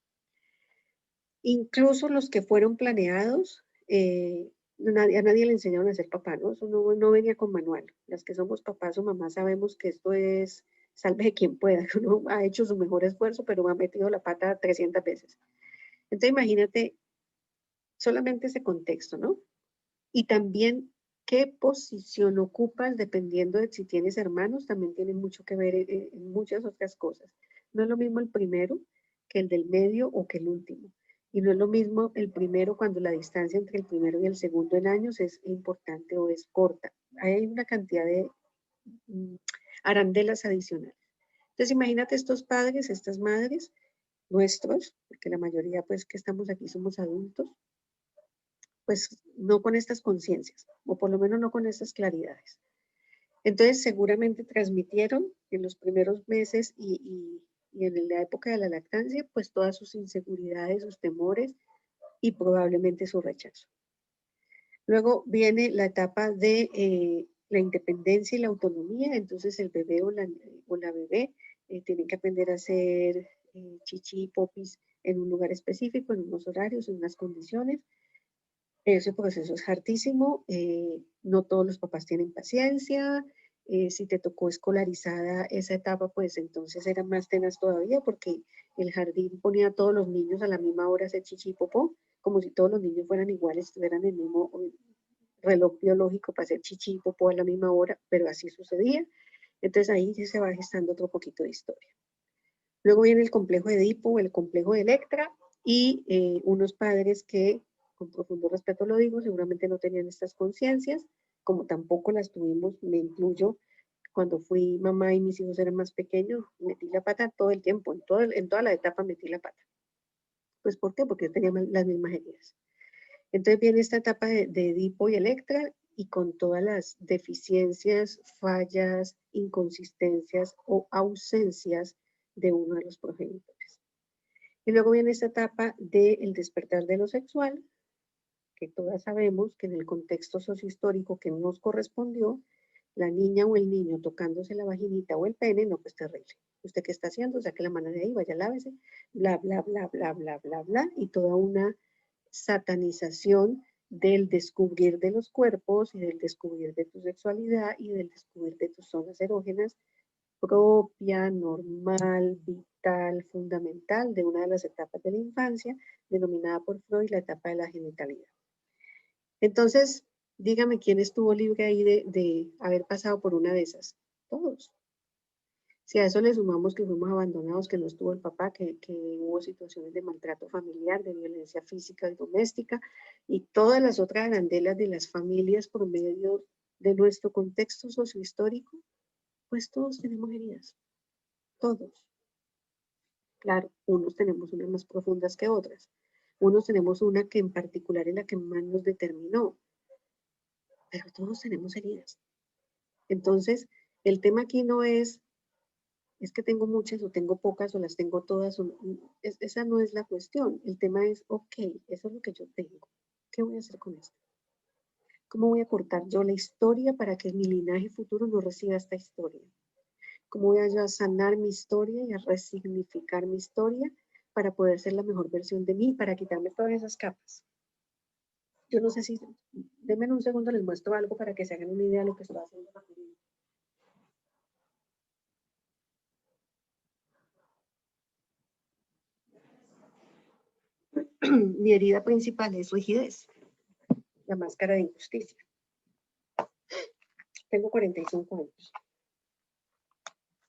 Incluso los que fueron planeados, a nadie le enseñaron a ser papá, ¿no? Eso no venía con manual. Las que somos papás o mamás sabemos que esto es sálvese quien pueda, que uno ha hecho su mejor esfuerzo, pero ha metido la pata 300 veces. Entonces imagínate solamente ese contexto, ¿no? Y también qué posición ocupas dependiendo de si tienes hermanos, también tiene mucho que ver en muchas otras cosas. No es lo mismo el primero que el del medio o que el último. Y no es lo mismo el primero cuando la distancia entre el primero y el segundo en años es importante o es corta. Hay una cantidad de arandelas adicionales. Entonces imagínate estos padres, estas madres, nuestros, porque la mayoría pues que estamos aquí somos adultos, pues no con estas conciencias, o por lo menos no con estas claridades. Entonces seguramente transmitieron en los primeros meses y en la época de la lactancia, pues todas sus inseguridades, sus temores y probablemente su rechazo. Luego viene la etapa de la independencia y la autonomía, entonces el bebé o la bebé tienen que aprender a hacer chichi y popis en un lugar específico, en unos horarios, en unas condiciones. Ese proceso es hartísimo, no todos los papás tienen paciencia, si te tocó escolarizada esa etapa, pues entonces era más tenaz todavía porque el jardín ponía a todos los niños a la misma hora a hacer chichi y popó, como si todos los niños fueran iguales, tuvieran el mismo reloj biológico para hacer chichi y popó a la misma hora, pero así sucedía. Entonces ahí se va gestando otro poquito de historia. Luego viene el complejo de Edipo, el complejo de Electra y unos padres que, con profundo respeto lo digo, seguramente no tenían estas conciencias, como tampoco las tuvimos, me incluyo, cuando fui mamá y mis hijos eran más pequeños, metí la pata todo el tiempo, en toda la etapa metí la pata. Pues, ¿por qué? Porque yo tenía las mismas heridas. Entonces viene esta etapa de Edipo y Electra y con todas las deficiencias, fallas, inconsistencias o ausencias de uno de los progenitores. Y luego viene esta etapa del despertar de lo sexual, que todas sabemos que en el contexto sociohistórico que nos correspondió, la niña o el niño tocándose la vaginita o el pene, no, pues terrible. ¿Usted qué está haciendo? Saque la mano de ahí, vaya, lávese, bla, bla, bla, bla, bla, bla, bla, y toda una satanización del descubrir de los cuerpos y del descubrir de tu sexualidad y del descubrir de tus zonas erógenas propia, normal, vital, fundamental de una de las etapas de la infancia, denominada por Freud la etapa de la genitalidad. Entonces, dígame quién estuvo libre ahí de haber pasado por una de esas. Todos. Si a eso le sumamos que fuimos abandonados, que no estuvo el papá, que hubo situaciones de maltrato familiar, de violencia física y doméstica, y todas las otras arandelas de las familias por medio de nuestro contexto sociohistórico, pues todos tenemos heridas. Todos. Claro, unos tenemos unas más profundas que otras. Unos tenemos una que en particular es la que más nos determinó. Pero todos tenemos heridas. Entonces, el tema aquí no es que tengo muchas o tengo pocas o las tengo todas. Esa no es la cuestión. El tema es, ok, eso es lo que yo tengo. ¿Qué voy a hacer con esto? ¿Cómo voy a cortar yo la historia para que mi linaje futuro no reciba esta historia? ¿Cómo voy a sanar mi historia y a resignificar mi historia para poder ser la mejor versión de mí, para quitarme todas esas capas? Yo no sé si, denme un segundo, les muestro algo para que se hagan una idea de lo que estoy haciendo. Mi herida principal es rigidez, la máscara de injusticia. Tengo 45 años.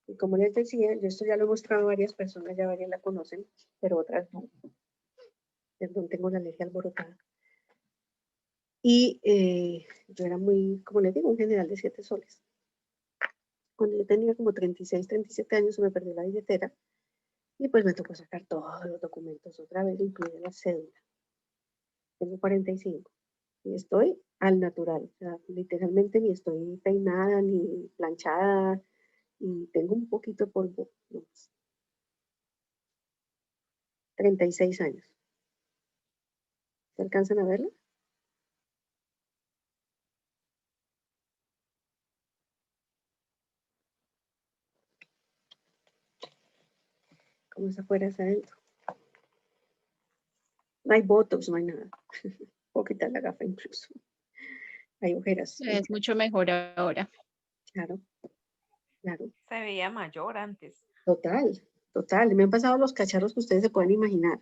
Y como les decía, yo esto ya lo he mostrado a varias personas, ya varias la conocen, pero otras no. Perdón, tengo la alergia alborotada. Y yo era muy, como les digo, un general de 7 soles. Cuando yo tenía como 36, 37 años, se me perdió la billetera y pues me tocó sacar todos los documentos otra vez, incluida la cédula. Tengo 45 y estoy al natural. O sea, literalmente ni estoy peinada, ni planchada, y tengo un poquito de polvo. No más. 36 años. ¿Se alcanzan a verlo? ¿Cómo es afuera, es adentro? No hay botox, no hay nada. Puedo quitar la gafa incluso. Hay ojeras. Es mucho mejor ahora. Claro, claro. Se veía mayor antes. Total, total. Me han pasado los cacharros que ustedes se pueden imaginar.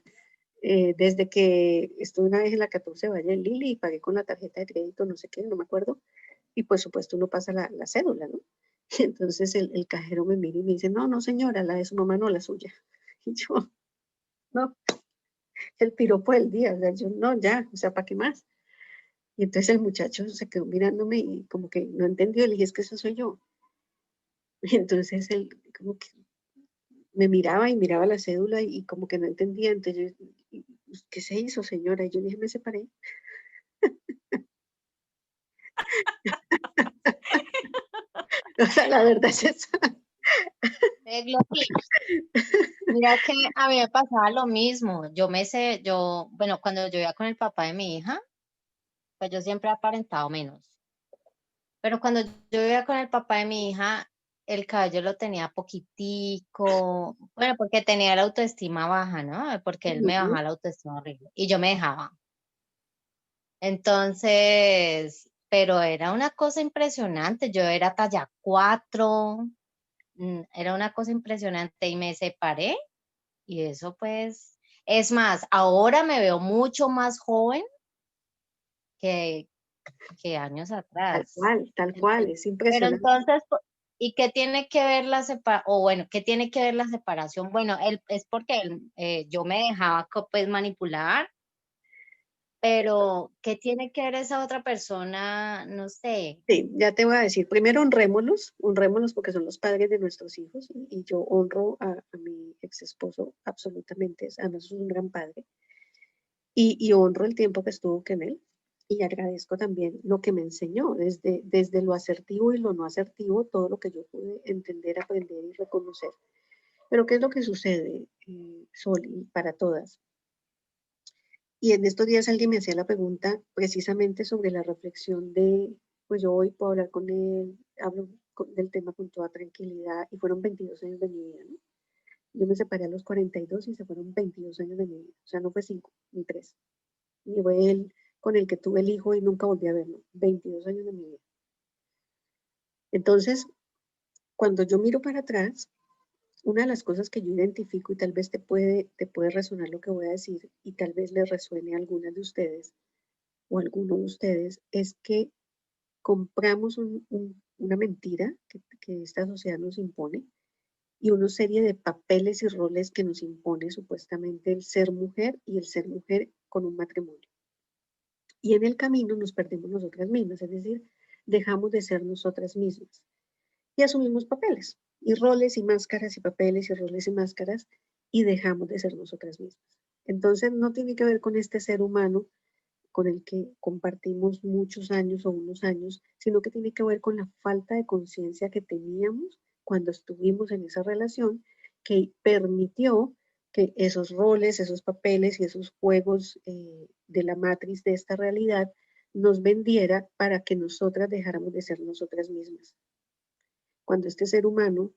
Desde que estuve una vez en la 14 Valle de Lili y pagué con la tarjeta de crédito, no sé qué, no me acuerdo. Y por supuesto uno pasa la cédula, ¿no? Y entonces el cajero me mira y me dice, no, no señora, la de su mamá no, la suya. Y yo, no, el piropo del día, o sea, yo no, ya, o sea, ¿para qué más? Y entonces el muchacho se quedó mirándome y como que no entendió, le dije, es que eso soy yo. Y entonces él como que me miraba y miraba la cédula y como que no entendía, entonces yo, ¿qué se hizo, señora? Y yo dije, me separé. O sea, la verdad es esa. Mira que a mí me pasaba lo mismo. Bueno, cuando yo iba con el papá de mi hija, pues yo siempre he aparentado menos. Pero cuando yo vivía con el papá de mi hija, el cabello lo tenía poquitico, bueno, porque tenía la autoestima baja, ¿no? Porque él me bajaba la autoestima horrible y yo me dejaba. Entonces, pero era una cosa impresionante, yo era talla 4, era una cosa impresionante y me separé y eso pues, es más, ahora me veo mucho más joven que años atrás. Tal cual, es Pero impresionante. entonces, ¿y qué tiene que ver la separación? O bueno, ¿qué tiene que ver la separación? Bueno, es porque yo me dejaba pues manipular, pero ¿qué tiene que ver esa otra persona? No sé. Sí, ya te voy a decir, primero honrémoslos porque son los padres de nuestros hijos y yo honro a mi ex esposo absolutamente, además es un gran padre. y honro el tiempo que estuvo con él. Y agradezco también lo que me enseñó, desde lo asertivo y lo no asertivo, todo lo que yo pude entender, aprender y reconocer. Pero ¿qué es lo que sucede, Sol, y para todas? Y en estos días alguien me hacía la pregunta precisamente sobre la reflexión de, pues yo hoy puedo hablar con él, hablo del tema con toda tranquilidad, y fueron 22 años de mi vida, ¿no? Yo me separé a los 42 y se fueron 22 años de mi vida. O sea, no fue 5 ni 3. Ni fue él con el que tuve el hijo y nunca volví a verlo. 22 años de mi vida. Entonces, cuando yo miro para atrás, una de las cosas que yo identifico, y tal vez te puede resonar lo que voy a decir, y tal vez les resuene a algunas de ustedes o a alguno de ustedes, es que compramos una mentira que esta sociedad nos impone, y una serie de papeles y roles que nos impone supuestamente el ser mujer y el ser mujer con un matrimonio. Y en el camino nos perdemos nosotras mismas, es decir, dejamos de ser nosotras mismas y asumimos papeles y roles y máscaras y papeles y roles y máscaras, y dejamos de ser nosotras mismas. Entonces no tiene que ver con este ser humano con el que compartimos muchos años o unos años, sino que tiene que ver con la falta de conciencia que teníamos cuando estuvimos en esa relación, que permitió que esos roles, esos papeles y esos juegos de la matriz de esta realidad nos vendiera para que nosotras dejáramos de ser nosotras mismas. Cuando este ser humano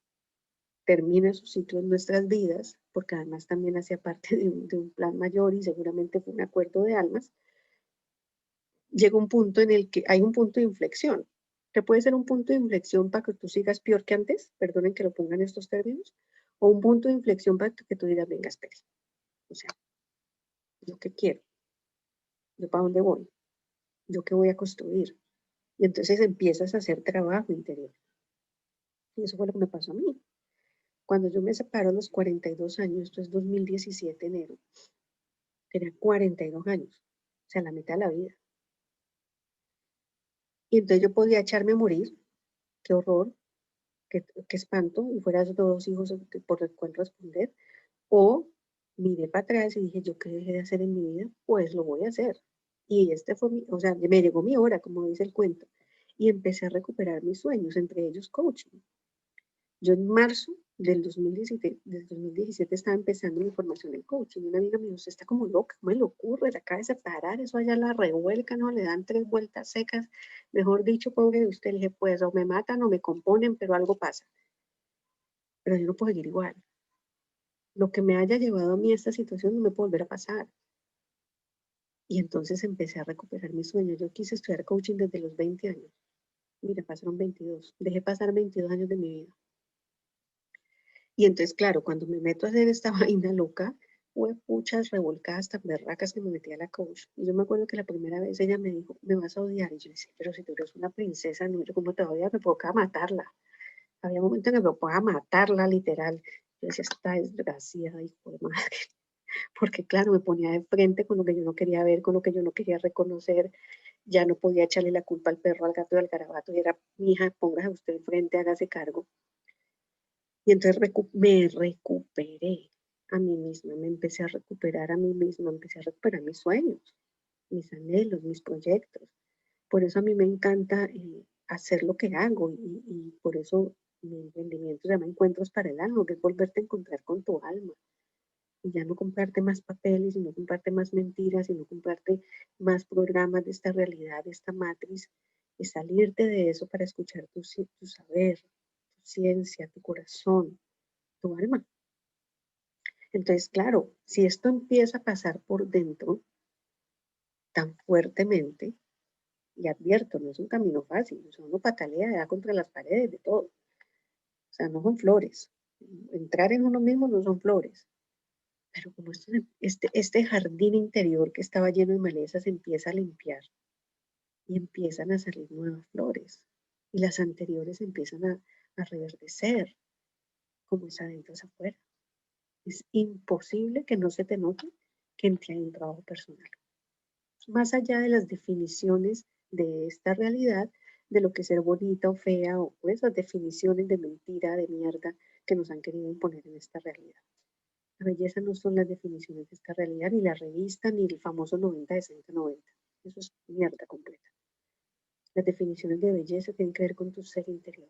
termina su ciclo en nuestras vidas, porque además también hacía parte de un plan mayor y seguramente fue un acuerdo de almas, llega un punto en el que hay un punto de inflexión, que puede ser un punto de inflexión para que tú sigas peor que antes, perdonen que lo pongan estos términos, o un punto de inflexión para que tú digas, venga, espere, o sea, ¿yo qué quiero? ¿Yo para dónde voy? ¿Yo qué voy a construir? Y entonces empiezas a hacer trabajo interior. Y eso fue lo que me pasó a mí. Cuando yo me separo a los 42 años, esto es 2017, enero, tenía 42 años, o sea, la mitad de la vida. Y entonces yo podía echarme a morir, qué horror, qué espanto, y fuera dos hijos por el cual responder, o miré para atrás y dije, ¿yo qué dejé de hacer en mi vida? Pues lo voy a hacer. Y este fue o sea, me llegó mi hora, como dice el cuento, y empecé a recuperar mis sueños, entre ellos coaching. Yo en marzo del 2017 estaba empezando mi formación en coaching, y una amiga me dijo, usted está como loca, ¿cómo le ocurre? La acaba de separar, eso allá la revuelca, no le dan 3 vueltas secas, mejor dicho, pobre de usted. Le dije, pues o me matan o me componen, pero algo pasa. Pero yo no puedo seguir igual. Lo que me haya llevado a mí a esta situación no me puede volver a pasar. Y entonces empecé a recuperar mis sueños. Yo quise estudiar coaching desde los 20 años. Mira, pasaron 22. Dejé pasar 22 años de mi vida. Y entonces, claro, cuando me meto a hacer esta vaina loca, fue puchas revolcadas tan berracas que me metí a la coach. Y yo me acuerdo que la primera vez ella me dijo, me vas a odiar. Y yo decía, pero si tú eres una princesa, no, yo cómo te voy a odiar, me puedo matarla. Había un momento en que me podía matarla, literal. Yo decía, esta desgraciada, hijo de madre. Porque claro, me ponía de frente con lo que yo no quería ver, con lo que yo no quería reconocer. Ya no podía echarle la culpa al perro, al gato y al garabato. Y era, mi hija, póngase usted enfrente, hágase cargo. Y entonces me recuperé a mí misma, me empecé a recuperar a mí misma, empecé a recuperar mis sueños, mis anhelos, mis proyectos. Por eso a mí me encanta hacer lo que hago, y por eso mi emprendimiento se llama Encuentros para el Alma, que es volverte a encontrar con tu alma. Y ya no comprarte más papeles, y no comprarte más mentiras, y no comprarte más programas de esta realidad, de esta matriz, y salirte de eso para escuchar tu saber, tu ciencia, tu corazón, tu alma. Entonces, claro, si esto empieza a pasar por dentro tan fuertemente, y advierto, no es un camino fácil, o sea, uno patalea, da contra las paredes, de todo. O sea, no son flores. Entrar en uno mismo no son flores. Pero como este jardín interior que estaba lleno de malezas se empieza a limpiar, y empiezan a salir nuevas flores, y las anteriores empiezan a reverdecer, como es adentro es afuera. Es imposible que no se te note que en ti hay un trabajo personal. Más allá de las definiciones de esta realidad, de lo que es ser bonita o fea, o esas definiciones de mentira, de mierda, que nos han querido imponer en esta realidad. La belleza no son las definiciones de esta realidad, ni la revista, ni el famoso 90 de 60-90. Eso es mierda completa. Las definiciones de belleza tienen que ver con tu ser interior.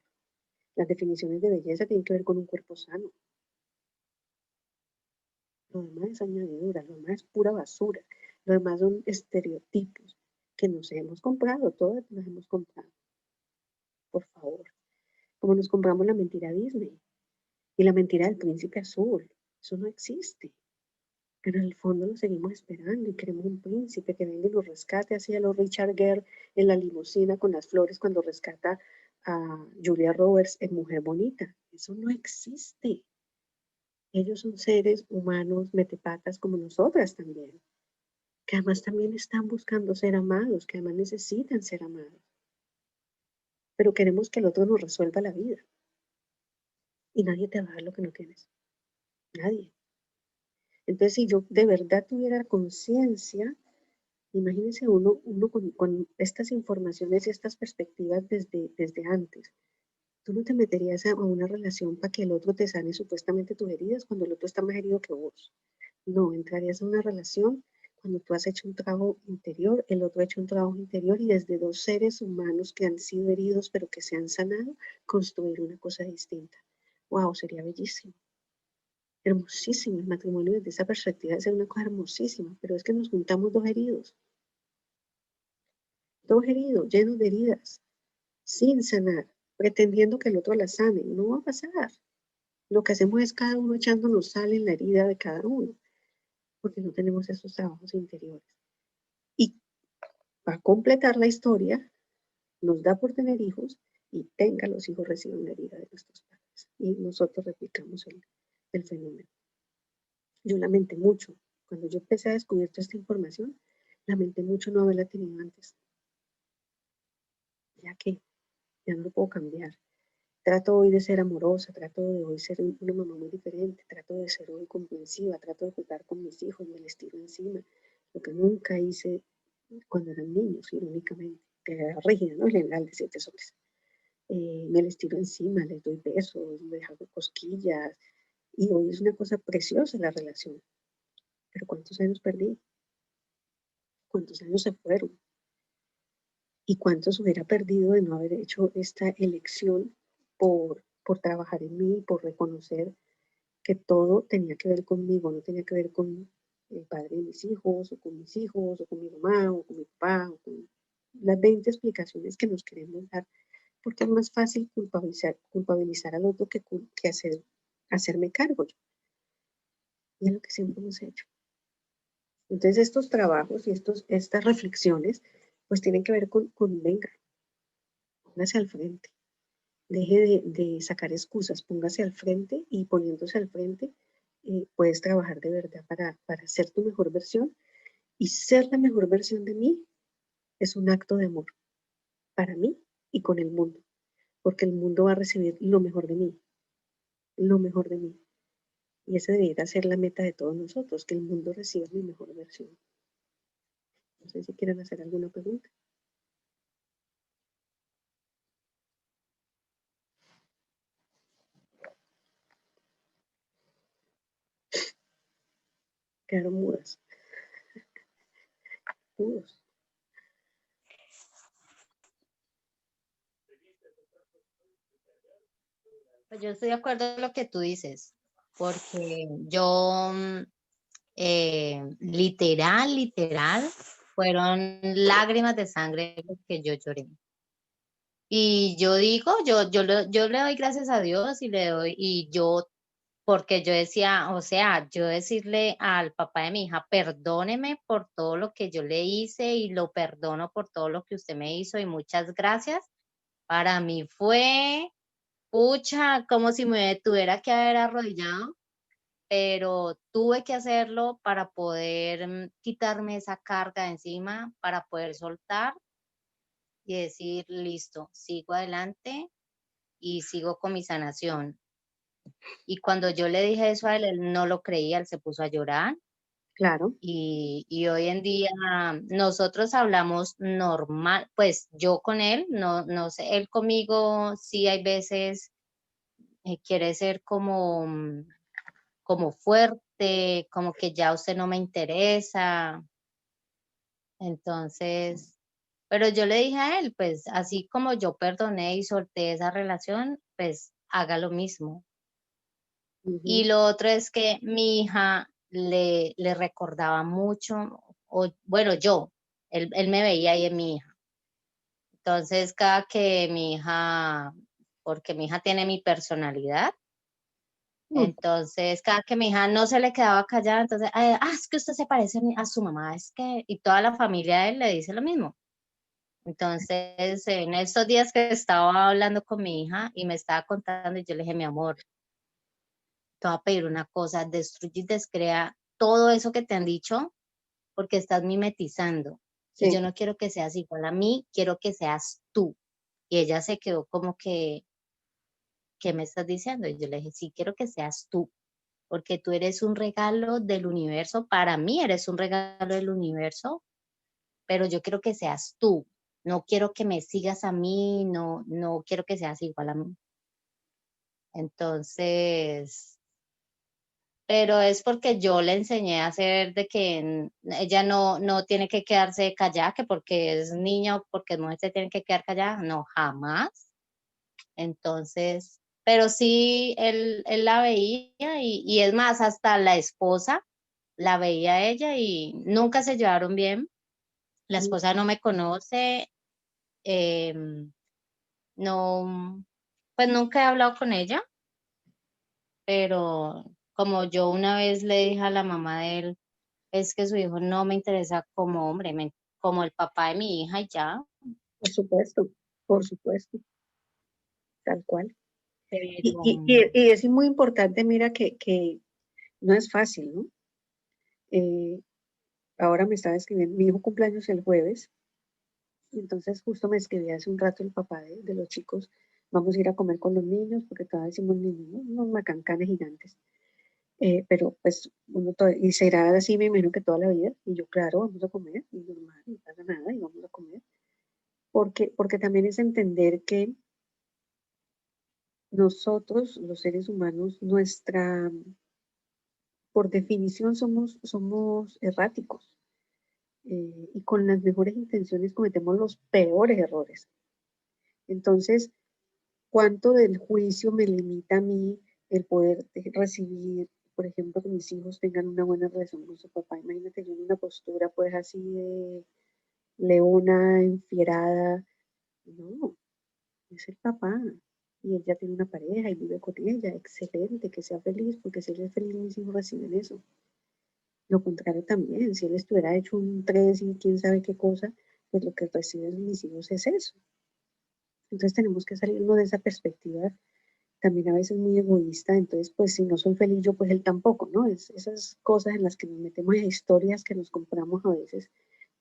Las definiciones de belleza tienen que ver con un cuerpo sano. Lo demás es añadidura, lo demás es pura basura. Lo demás son estereotipos que nos hemos comprado, todas las hemos comprado. Por favor. Como nos compramos la mentira Disney y la mentira del príncipe azul. Eso no existe. Pero en el fondo lo seguimos esperando y queremos un príncipe que venga y nos rescate, así a lo Richard Gere en la limusina con las flores cuando rescata a Julia Roberts en Mujer Bonita. Eso no existe. Ellos son seres humanos metepatas como nosotras también, que además también están buscando ser amados, que además necesitan ser amados. Pero queremos que el otro nos resuelva la vida. Y nadie te va a dar lo que no tienes. Nadie. Entonces, si yo de verdad tuviera conciencia, imagínense uno con estas informaciones y estas perspectivas desde antes. Tú no te meterías a una relación para que el otro te sane supuestamente tus heridas cuando el otro está más herido que vos. No, entrarías a una relación cuando tú has hecho un trabajo interior, el otro ha hecho un trabajo interior y desde dos seres humanos que han sido heridos pero que se han sanado, construir una cosa distinta. Wow, sería bellísimo. Hermosísimo el matrimonio desde esa perspectiva de ser una cosa hermosísima, pero es que nos juntamos dos heridos, llenos de heridas, sin sanar, pretendiendo que el otro la sane. No va a pasar. Lo que hacemos es cada uno echándonos sal en la herida de cada uno, porque no tenemos esos trabajos interiores. Y para completar la historia, nos da por tener hijos y tenga los hijos reciban la herida de nuestros padres. Y nosotros replicamos el fenómeno. Yo lamenté mucho. Cuando yo empecé a descubrir toda esta información, lamenté mucho no haberla tenido antes. Ya que ya no lo puedo cambiar. Trato hoy de ser amorosa, trato de hoy ser una mamá muy diferente, trato de ser hoy comprensiva, trato de jugar con mis hijos, me les tiro encima, lo que nunca hice cuando eran niños, irónicamente, que era rígida, ¿no? General de 7 soles. Me les tiro encima, les doy besos, les hago cosquillas, y hoy es una cosa preciosa la relación. Pero ¿cuántos años perdí? ¿Cuántos años se fueron? ¿Y cuántos hubiera perdido de no haber hecho esta elección por trabajar en mí, por reconocer que todo tenía que ver conmigo, no tenía que ver con el padre de mis hijos, o con mis hijos, o con mi mamá, o con mi papá, o con las 20 explicaciones que nos queremos dar, porque es más fácil culpabilizar al otro que hacerme cargo yo. Y es lo que siempre hemos hecho. Entonces estos trabajos y estas reflexiones pues tienen que ver con venga, póngase al frente. Deje de sacar excusas, póngase al frente y poniéndose al frente puedes trabajar de verdad para ser tu mejor versión. Y ser la mejor versión de mí es un acto de amor para mí y con el mundo, porque el mundo va a recibir lo mejor de mí, lo mejor de mí. Y esa debería ser la meta de todos nosotros, que el mundo reciba mi mejor versión. No sé si quieren hacer alguna pregunta. Quedaron mudas. Mudos. Pues yo estoy de acuerdo en lo que tú dices, porque yo literal, fueron lágrimas de sangre lo que yo lloré. Y yo digo, yo le doy gracias a Dios y le doy, y yo, porque yo decía, o sea, yo decirle al papá de mi hija, perdóneme por todo lo que yo le hice y lo perdono por todo lo que usted me hizo y muchas gracias. Para mí fue, pucha, como si me tuviera que haber arrodillado, pero tuve que hacerlo para poder quitarme esa carga de encima, para poder soltar y decir, listo, sigo adelante y sigo con mi sanación. Y cuando yo le dije eso a él, él no lo creía, él se puso a llorar. Claro. Y hoy en día nosotros hablamos normal, pues yo con él, no sé, él conmigo sí hay veces quiere ser como fuerte, como que ya usted no me interesa. Entonces, pero yo le dije a él, pues así como yo perdoné y solté esa relación, pues haga lo mismo. Y Ujú. lo otro es que mi hija le recordaba mucho, o bueno, él me veía ahí en mi hija. Entonces, cada que mi hija, porque mi hija tiene mi personalidad, Mm, entonces cada que mi hija no se le quedaba callada, entonces, es que usted se parece a su mamá, es que, y toda la familia de él le dice lo mismo. Entonces, en estos días que estaba hablando con mi hija y me estaba contando, y yo le dije, mi amor, te voy a pedir una cosa, destruye y descrea todo eso que te han dicho, porque estás mimetizando. Y yo sí, no quiero que seas igual a mí, quiero que seas tú. Y ella se quedó como que, ¿qué me estás diciendo? Y yo le dije, sí, quiero que seas tú, porque tú eres un regalo del universo, para mí eres un regalo del universo, pero yo quiero que seas tú. No quiero que me sigas a mí, no quiero que seas igual a mí. Entonces, pero es porque yo le enseñé a hacer de que ella no tiene que quedarse callada, que porque es niña o porque es mujer se tiene que quedar callada, no, jamás. Entonces, pero sí, él la veía y es más, hasta la esposa la veía a ella y nunca se llevaron bien. La mm, esposa no me conoce, em, no, pues nunca he hablado con ella, pero como yo una vez le dije a la mamá de él, es que su hijo no me interesa como hombre, como el papá de mi hija y ya, por supuesto, tal cual. pero Y es muy importante, mira, que no es fácil, ¿no? Eh, ahora me estaba escribiendo, mi hijo cumpleaños el jueves, y entonces justo me escribía hace un rato el papá de los chicos, vamos a ir a comer con los niños, porque todavía decimos niños, ¿no? Unos macancanes gigantes. Pero pues y será así, me imagino que toda la vida, y yo, claro, vamos a comer, y normal, no pasa nada, y vamos a comer, porque también es entender que nosotros, los seres humanos, por definición somos erráticos, y con las mejores intenciones cometemos los peores errores. Entonces, ¿cuánto del juicio me limita a mí el poder recibir, por ejemplo, que mis hijos tengan una buena relación con su papá? Imagínate yo en una postura pues así de leona, enfierada. No, es el papá. Y él ya tiene una pareja y vive con ella. Excelente, que sea feliz, porque si él es feliz, mis hijos reciben eso. Lo contrario también, si él estuviera hecho un 3 y quién sabe qué cosa, pues lo que reciben mis hijos es eso. Entonces tenemos que salirnos de esa perspectiva también a veces muy egoísta, entonces pues si no soy feliz yo, pues él tampoco, ¿no? Es esas cosas en las que nos metemos en historias que nos compramos a veces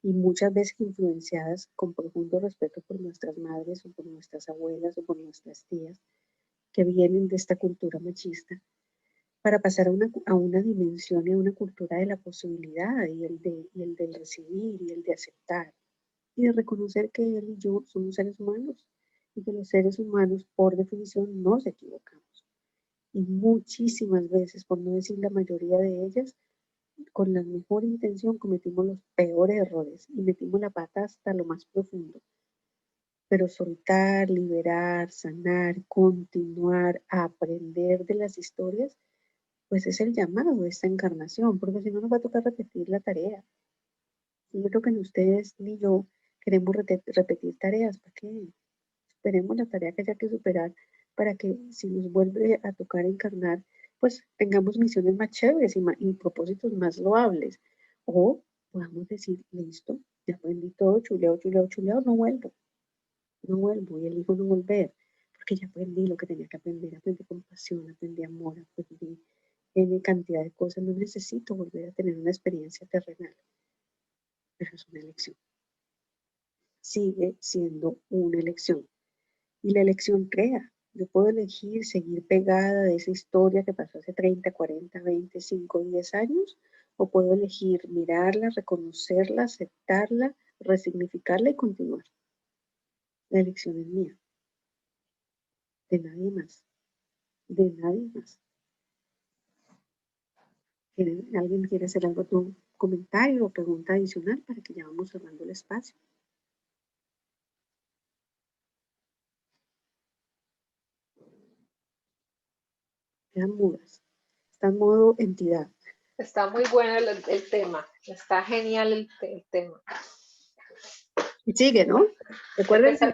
y muchas veces influenciadas con profundo respeto por nuestras madres o por nuestras abuelas o por nuestras tías que vienen de esta cultura machista para pasar a una dimensión y a una cultura de la posibilidad y el del recibir y el de aceptar y de reconocer que él y yo somos seres humanos y que los seres humanos por definición nos equivocamos. Y muchísimas veces, por no decir la mayoría de ellas, con la mejor intención cometimos los peores errores y metimos la pata hasta lo más profundo. Pero soltar, liberar, sanar, continuar, aprender de las historias, pues es el llamado de esta encarnación, porque si no nos va a tocar repetir la tarea. Y yo creo que ni ustedes ni yo queremos repetir tareas, ¿para qué? Esperemos la tarea que haya que superar para que si nos vuelve a tocar encarnar, pues tengamos misiones más chéveres y propósitos más loables. O podamos decir, listo, ya aprendí todo, chuleado, chuleado, chuleado, no vuelvo y elijo no volver, porque ya aprendí lo que tenía que aprender, aprendí compasión, aprendí amor, aprendí en cantidad de cosas, no necesito volver a tener una experiencia terrenal, pero es una elección, sigue siendo una elección. Y la elección crea. Yo puedo elegir seguir pegada de esa historia que pasó hace 30, 40, 25, 10 años, o puedo elegir mirarla, reconocerla, aceptarla, resignificarla y continuar. La elección es mía, de nadie más, de nadie más. ¿Alguien quiere hacer algún comentario o pregunta adicional para que ya vamos cerrando el espacio? Quedan mudas. Está en modo entidad. Está muy bueno el tema. Está genial el tema. Y sigue, ¿no? Recuerden que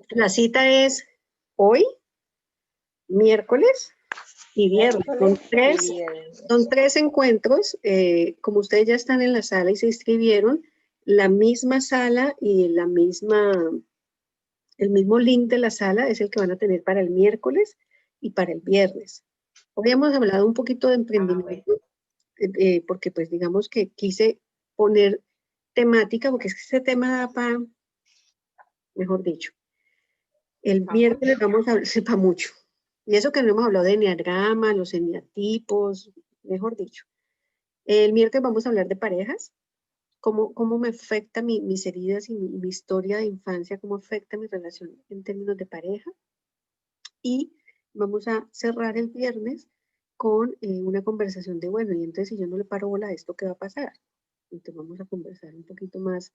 la cita es hoy, miércoles y viernes. Son tres encuentros. Como ustedes ya están en la sala y se inscribieron, la misma sala y el mismo link de la sala es el que van a tener para el miércoles y para el viernes. Hoy hemos hablado un poquito de emprendimiento, porque pues digamos que quise poner temática, porque es que este tema da para, mejor dicho. El miércoles vamos a hablar, sepa mucho. Y eso que no hemos hablado de enneagrama, los eneatipos, mejor dicho. El miércoles vamos a hablar de parejas, cómo me afecta mis heridas y mi historia de infancia, cómo afecta mi relación en términos de pareja. Y vamos a cerrar el viernes con una conversación de, bueno, y entonces si yo no le paro bola a esto, ¿qué va a pasar? Entonces vamos a conversar un poquito más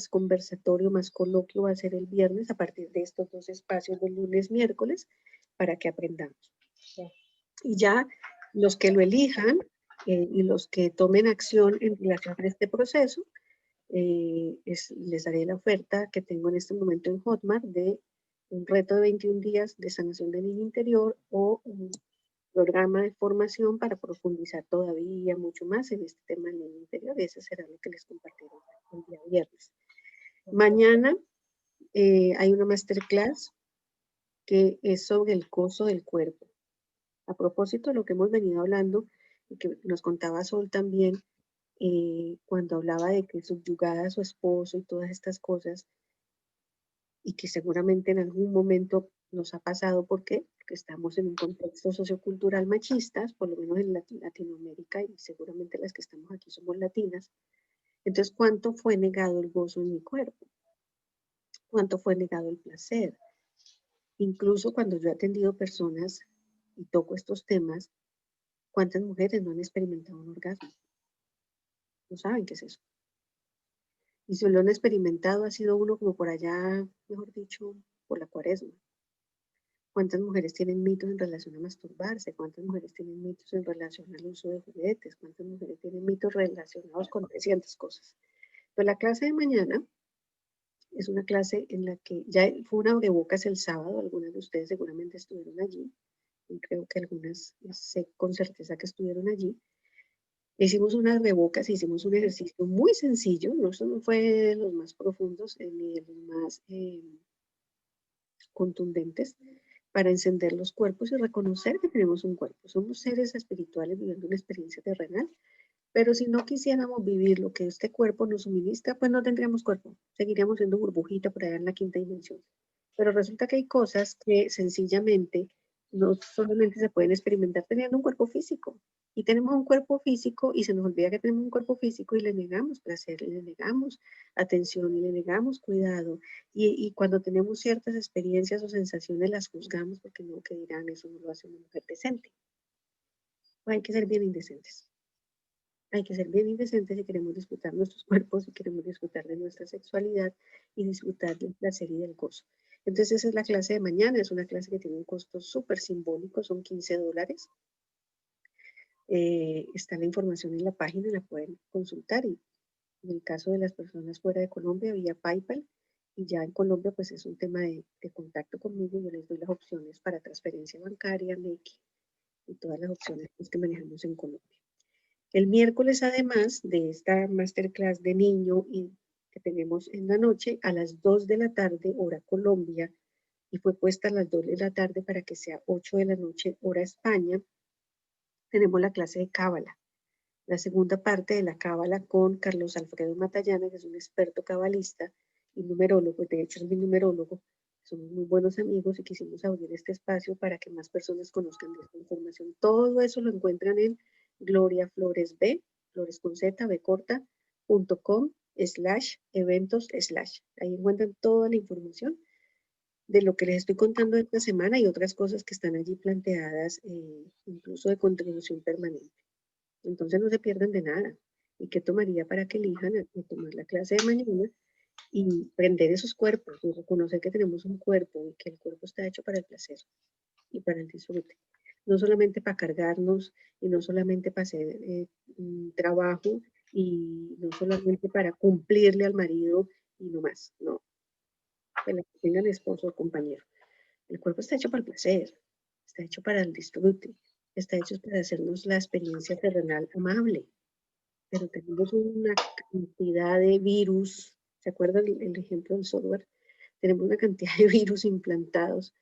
conversatorio, más coloquio va a ser el viernes a partir de estos dos espacios de lunes, miércoles, para que aprendamos. Y ya los que lo elijan y los que tomen acción en relación a este proceso, les daré la oferta que tengo en este momento en Hotmart de un reto de 21 días de sanación del niño interior o un programa de formación para profundizar todavía mucho más en este tema del niño interior. Ese será lo que les compartiré el día viernes. Mañana hay una masterclass que es sobre el gozo del cuerpo. A propósito de lo que hemos venido hablando y que nos contaba Sol también, cuando hablaba de que subyugada a su esposo y todas estas cosas, y que seguramente en algún momento nos ha pasado, ¿por qué? Porque estamos en un contexto sociocultural machista, por lo menos en Latinoamérica, y seguramente las que estamos aquí somos latinas. Entonces, ¿cuánto fue negado el gozo en mi cuerpo? ¿Cuánto fue negado el placer? Incluso cuando yo he atendido personas y toco estos temas, ¿cuántas mujeres no han experimentado un orgasmo? No saben qué es eso. Y si lo han experimentado, ha sido uno como por allá, mejor dicho, por la Cuaresma. ¿Cuántas mujeres tienen mitos en relación a masturbarse? ¿Cuántas mujeres tienen mitos en relación al uso de juguetes? ¿Cuántas mujeres tienen mitos relacionados con 300 cosas? Pues la clase de mañana es una clase en la que ya fue una abrebocas el sábado. Algunas de ustedes seguramente estuvieron allí. Y creo que algunas sé con certeza que estuvieron allí. Hicimos unas abrebocas, hicimos un ejercicio muy sencillo. No fue de los más profundos ni de los más contundentes, para encender los cuerpos y reconocer que tenemos un cuerpo. Somos seres espirituales viviendo una experiencia terrenal, pero si no quisiéramos vivir lo que este cuerpo nos suministra, pues no tendríamos cuerpo, seguiríamos siendo burbujita por allá en la quinta dimensión. Pero resulta que hay cosas que sencillamente no solamente se pueden experimentar teniendo un cuerpo físico. Y tenemos un cuerpo físico y se nos olvida que tenemos un cuerpo físico y le negamos placer, y le negamos atención y le negamos cuidado. Y cuando tenemos ciertas experiencias o sensaciones las juzgamos porque no, que dirán, eso no lo hace una mujer decente. Hay que ser bien indecentes. Hay que ser bien indecentes si queremos disfrutar nuestros cuerpos, si queremos disfrutar de nuestra sexualidad y disfrutar del placer y del gozo. Entonces esa es la clase de mañana, es una clase que tiene un costo súper simbólico, son $15. Está la información en la página, la pueden consultar y en el caso de las personas fuera de Colombia vía PayPal y ya en Colombia pues es un tema de contacto conmigo, yo les doy las opciones para transferencia bancaria, NECI y todas las opciones pues, que manejamos en Colombia. El miércoles, además de esta masterclass de niño y que tenemos en la noche, a las 2 de la tarde, hora Colombia, y fue puesta a las 2 de la tarde para que sea 8 de la noche, hora España, tenemos la clase de Cábala. La segunda parte de la Cábala con Carlos Alfredo Matallana, que es un experto cabalista y numerólogo, de hecho es mi numerólogo, somos muy buenos amigos y quisimos abrir este espacio para que más personas conozcan de esta información. Todo eso lo encuentran en Gloria Flores B, Flores con Z, B corta, .com/eventos/. Ahí encuentran toda la información de lo que les estoy contando esta semana y otras cosas que están allí planteadas, incluso de contribución permanente. Entonces no se pierdan de nada. ¿Y qué tomaría para que elijan a tomar la clase de mañana y prender esos cuerpos y reconocer que tenemos un cuerpo y que el cuerpo está hecho para el placer y para el disfrute? No solamente para cargarnos y no solamente para hacer trabajo y no solamente para cumplirle al marido y no más, no. Para que tengan esposo o compañero. El cuerpo está hecho para el placer, está hecho para el disfrute, está hecho para hacernos la experiencia terrenal amable. Pero tenemos una cantidad de virus, ¿se acuerdan el ejemplo del software? Tenemos una cantidad de virus implantados,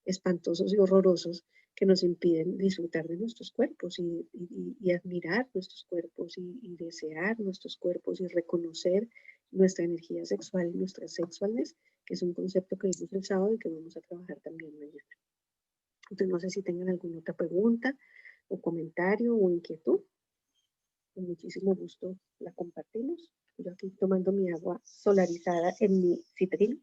espantosos y horrorosos, que nos impiden disfrutar de nuestros cuerpos y admirar nuestros cuerpos y desear nuestros cuerpos y reconocer nuestra energía sexual y nuestra sexualness, que es un concepto que vimos el sábado y que vamos a trabajar también mañana. Entonces, no sé si tengan alguna otra pregunta o comentario o inquietud. Con muchísimo gusto la compartimos. Yo aquí tomando mi agua solarizada en mi citrino.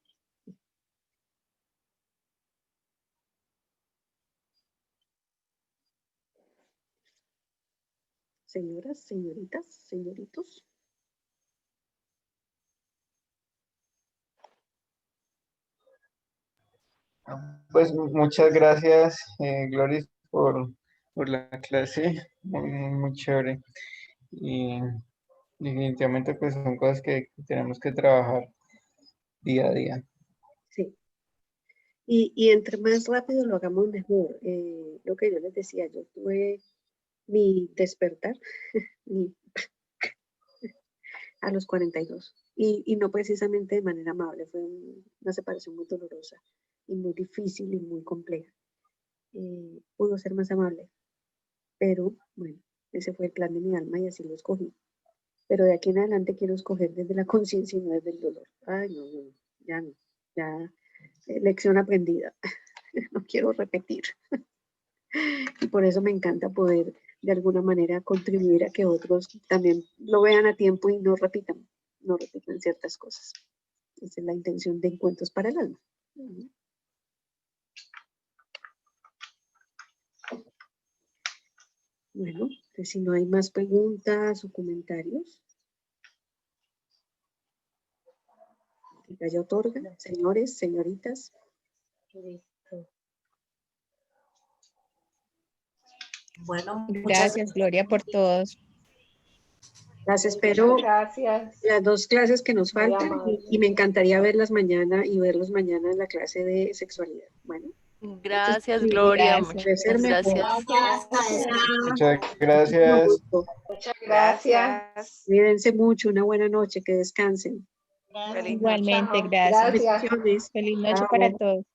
Señoras, señoritas, señoritos. Pues muchas gracias, Gloris, por la clase, muy chévere. Y definitivamente pues son cosas que tenemos que trabajar día a día. Sí. Y entre más rápido lo hagamos mejor. Lo que yo les decía, yo tuve mi despertar a los 42 y no precisamente de manera amable, fue una separación muy dolorosa y muy difícil y muy compleja. Pudo ser más amable, pero bueno, ese fue el plan de mi alma y así lo escogí. Pero de aquí en adelante quiero escoger desde la conciencia y no desde el dolor. Ay, no, ya no, ya lección aprendida. No quiero repetir. Y por eso me encanta poder de alguna manera contribuir a que otros también lo vean a tiempo y no repitan ciertas cosas. Esa es la intención de Encuentros para el Alma. Bueno, pues si no hay más preguntas o comentarios. Que ya otorga, señores, señoritas. Bueno, Gracias, Gloria, por todos. Las espero. Gracias. Las dos clases que nos Muy faltan amable. y me encantaría verlas mañana y verlos mañana en la clase de sexualidad. Bueno. Gracias, Gloria. Gracias. Ser mejor. Gracias. Muchas gracias. Muchas gracias. Cuídense mucho, una buena noche, que descansen. Feliz noche. Igualmente, Chao. gracias. Gracias. Bendiciones. Feliz noche Chao. para todos.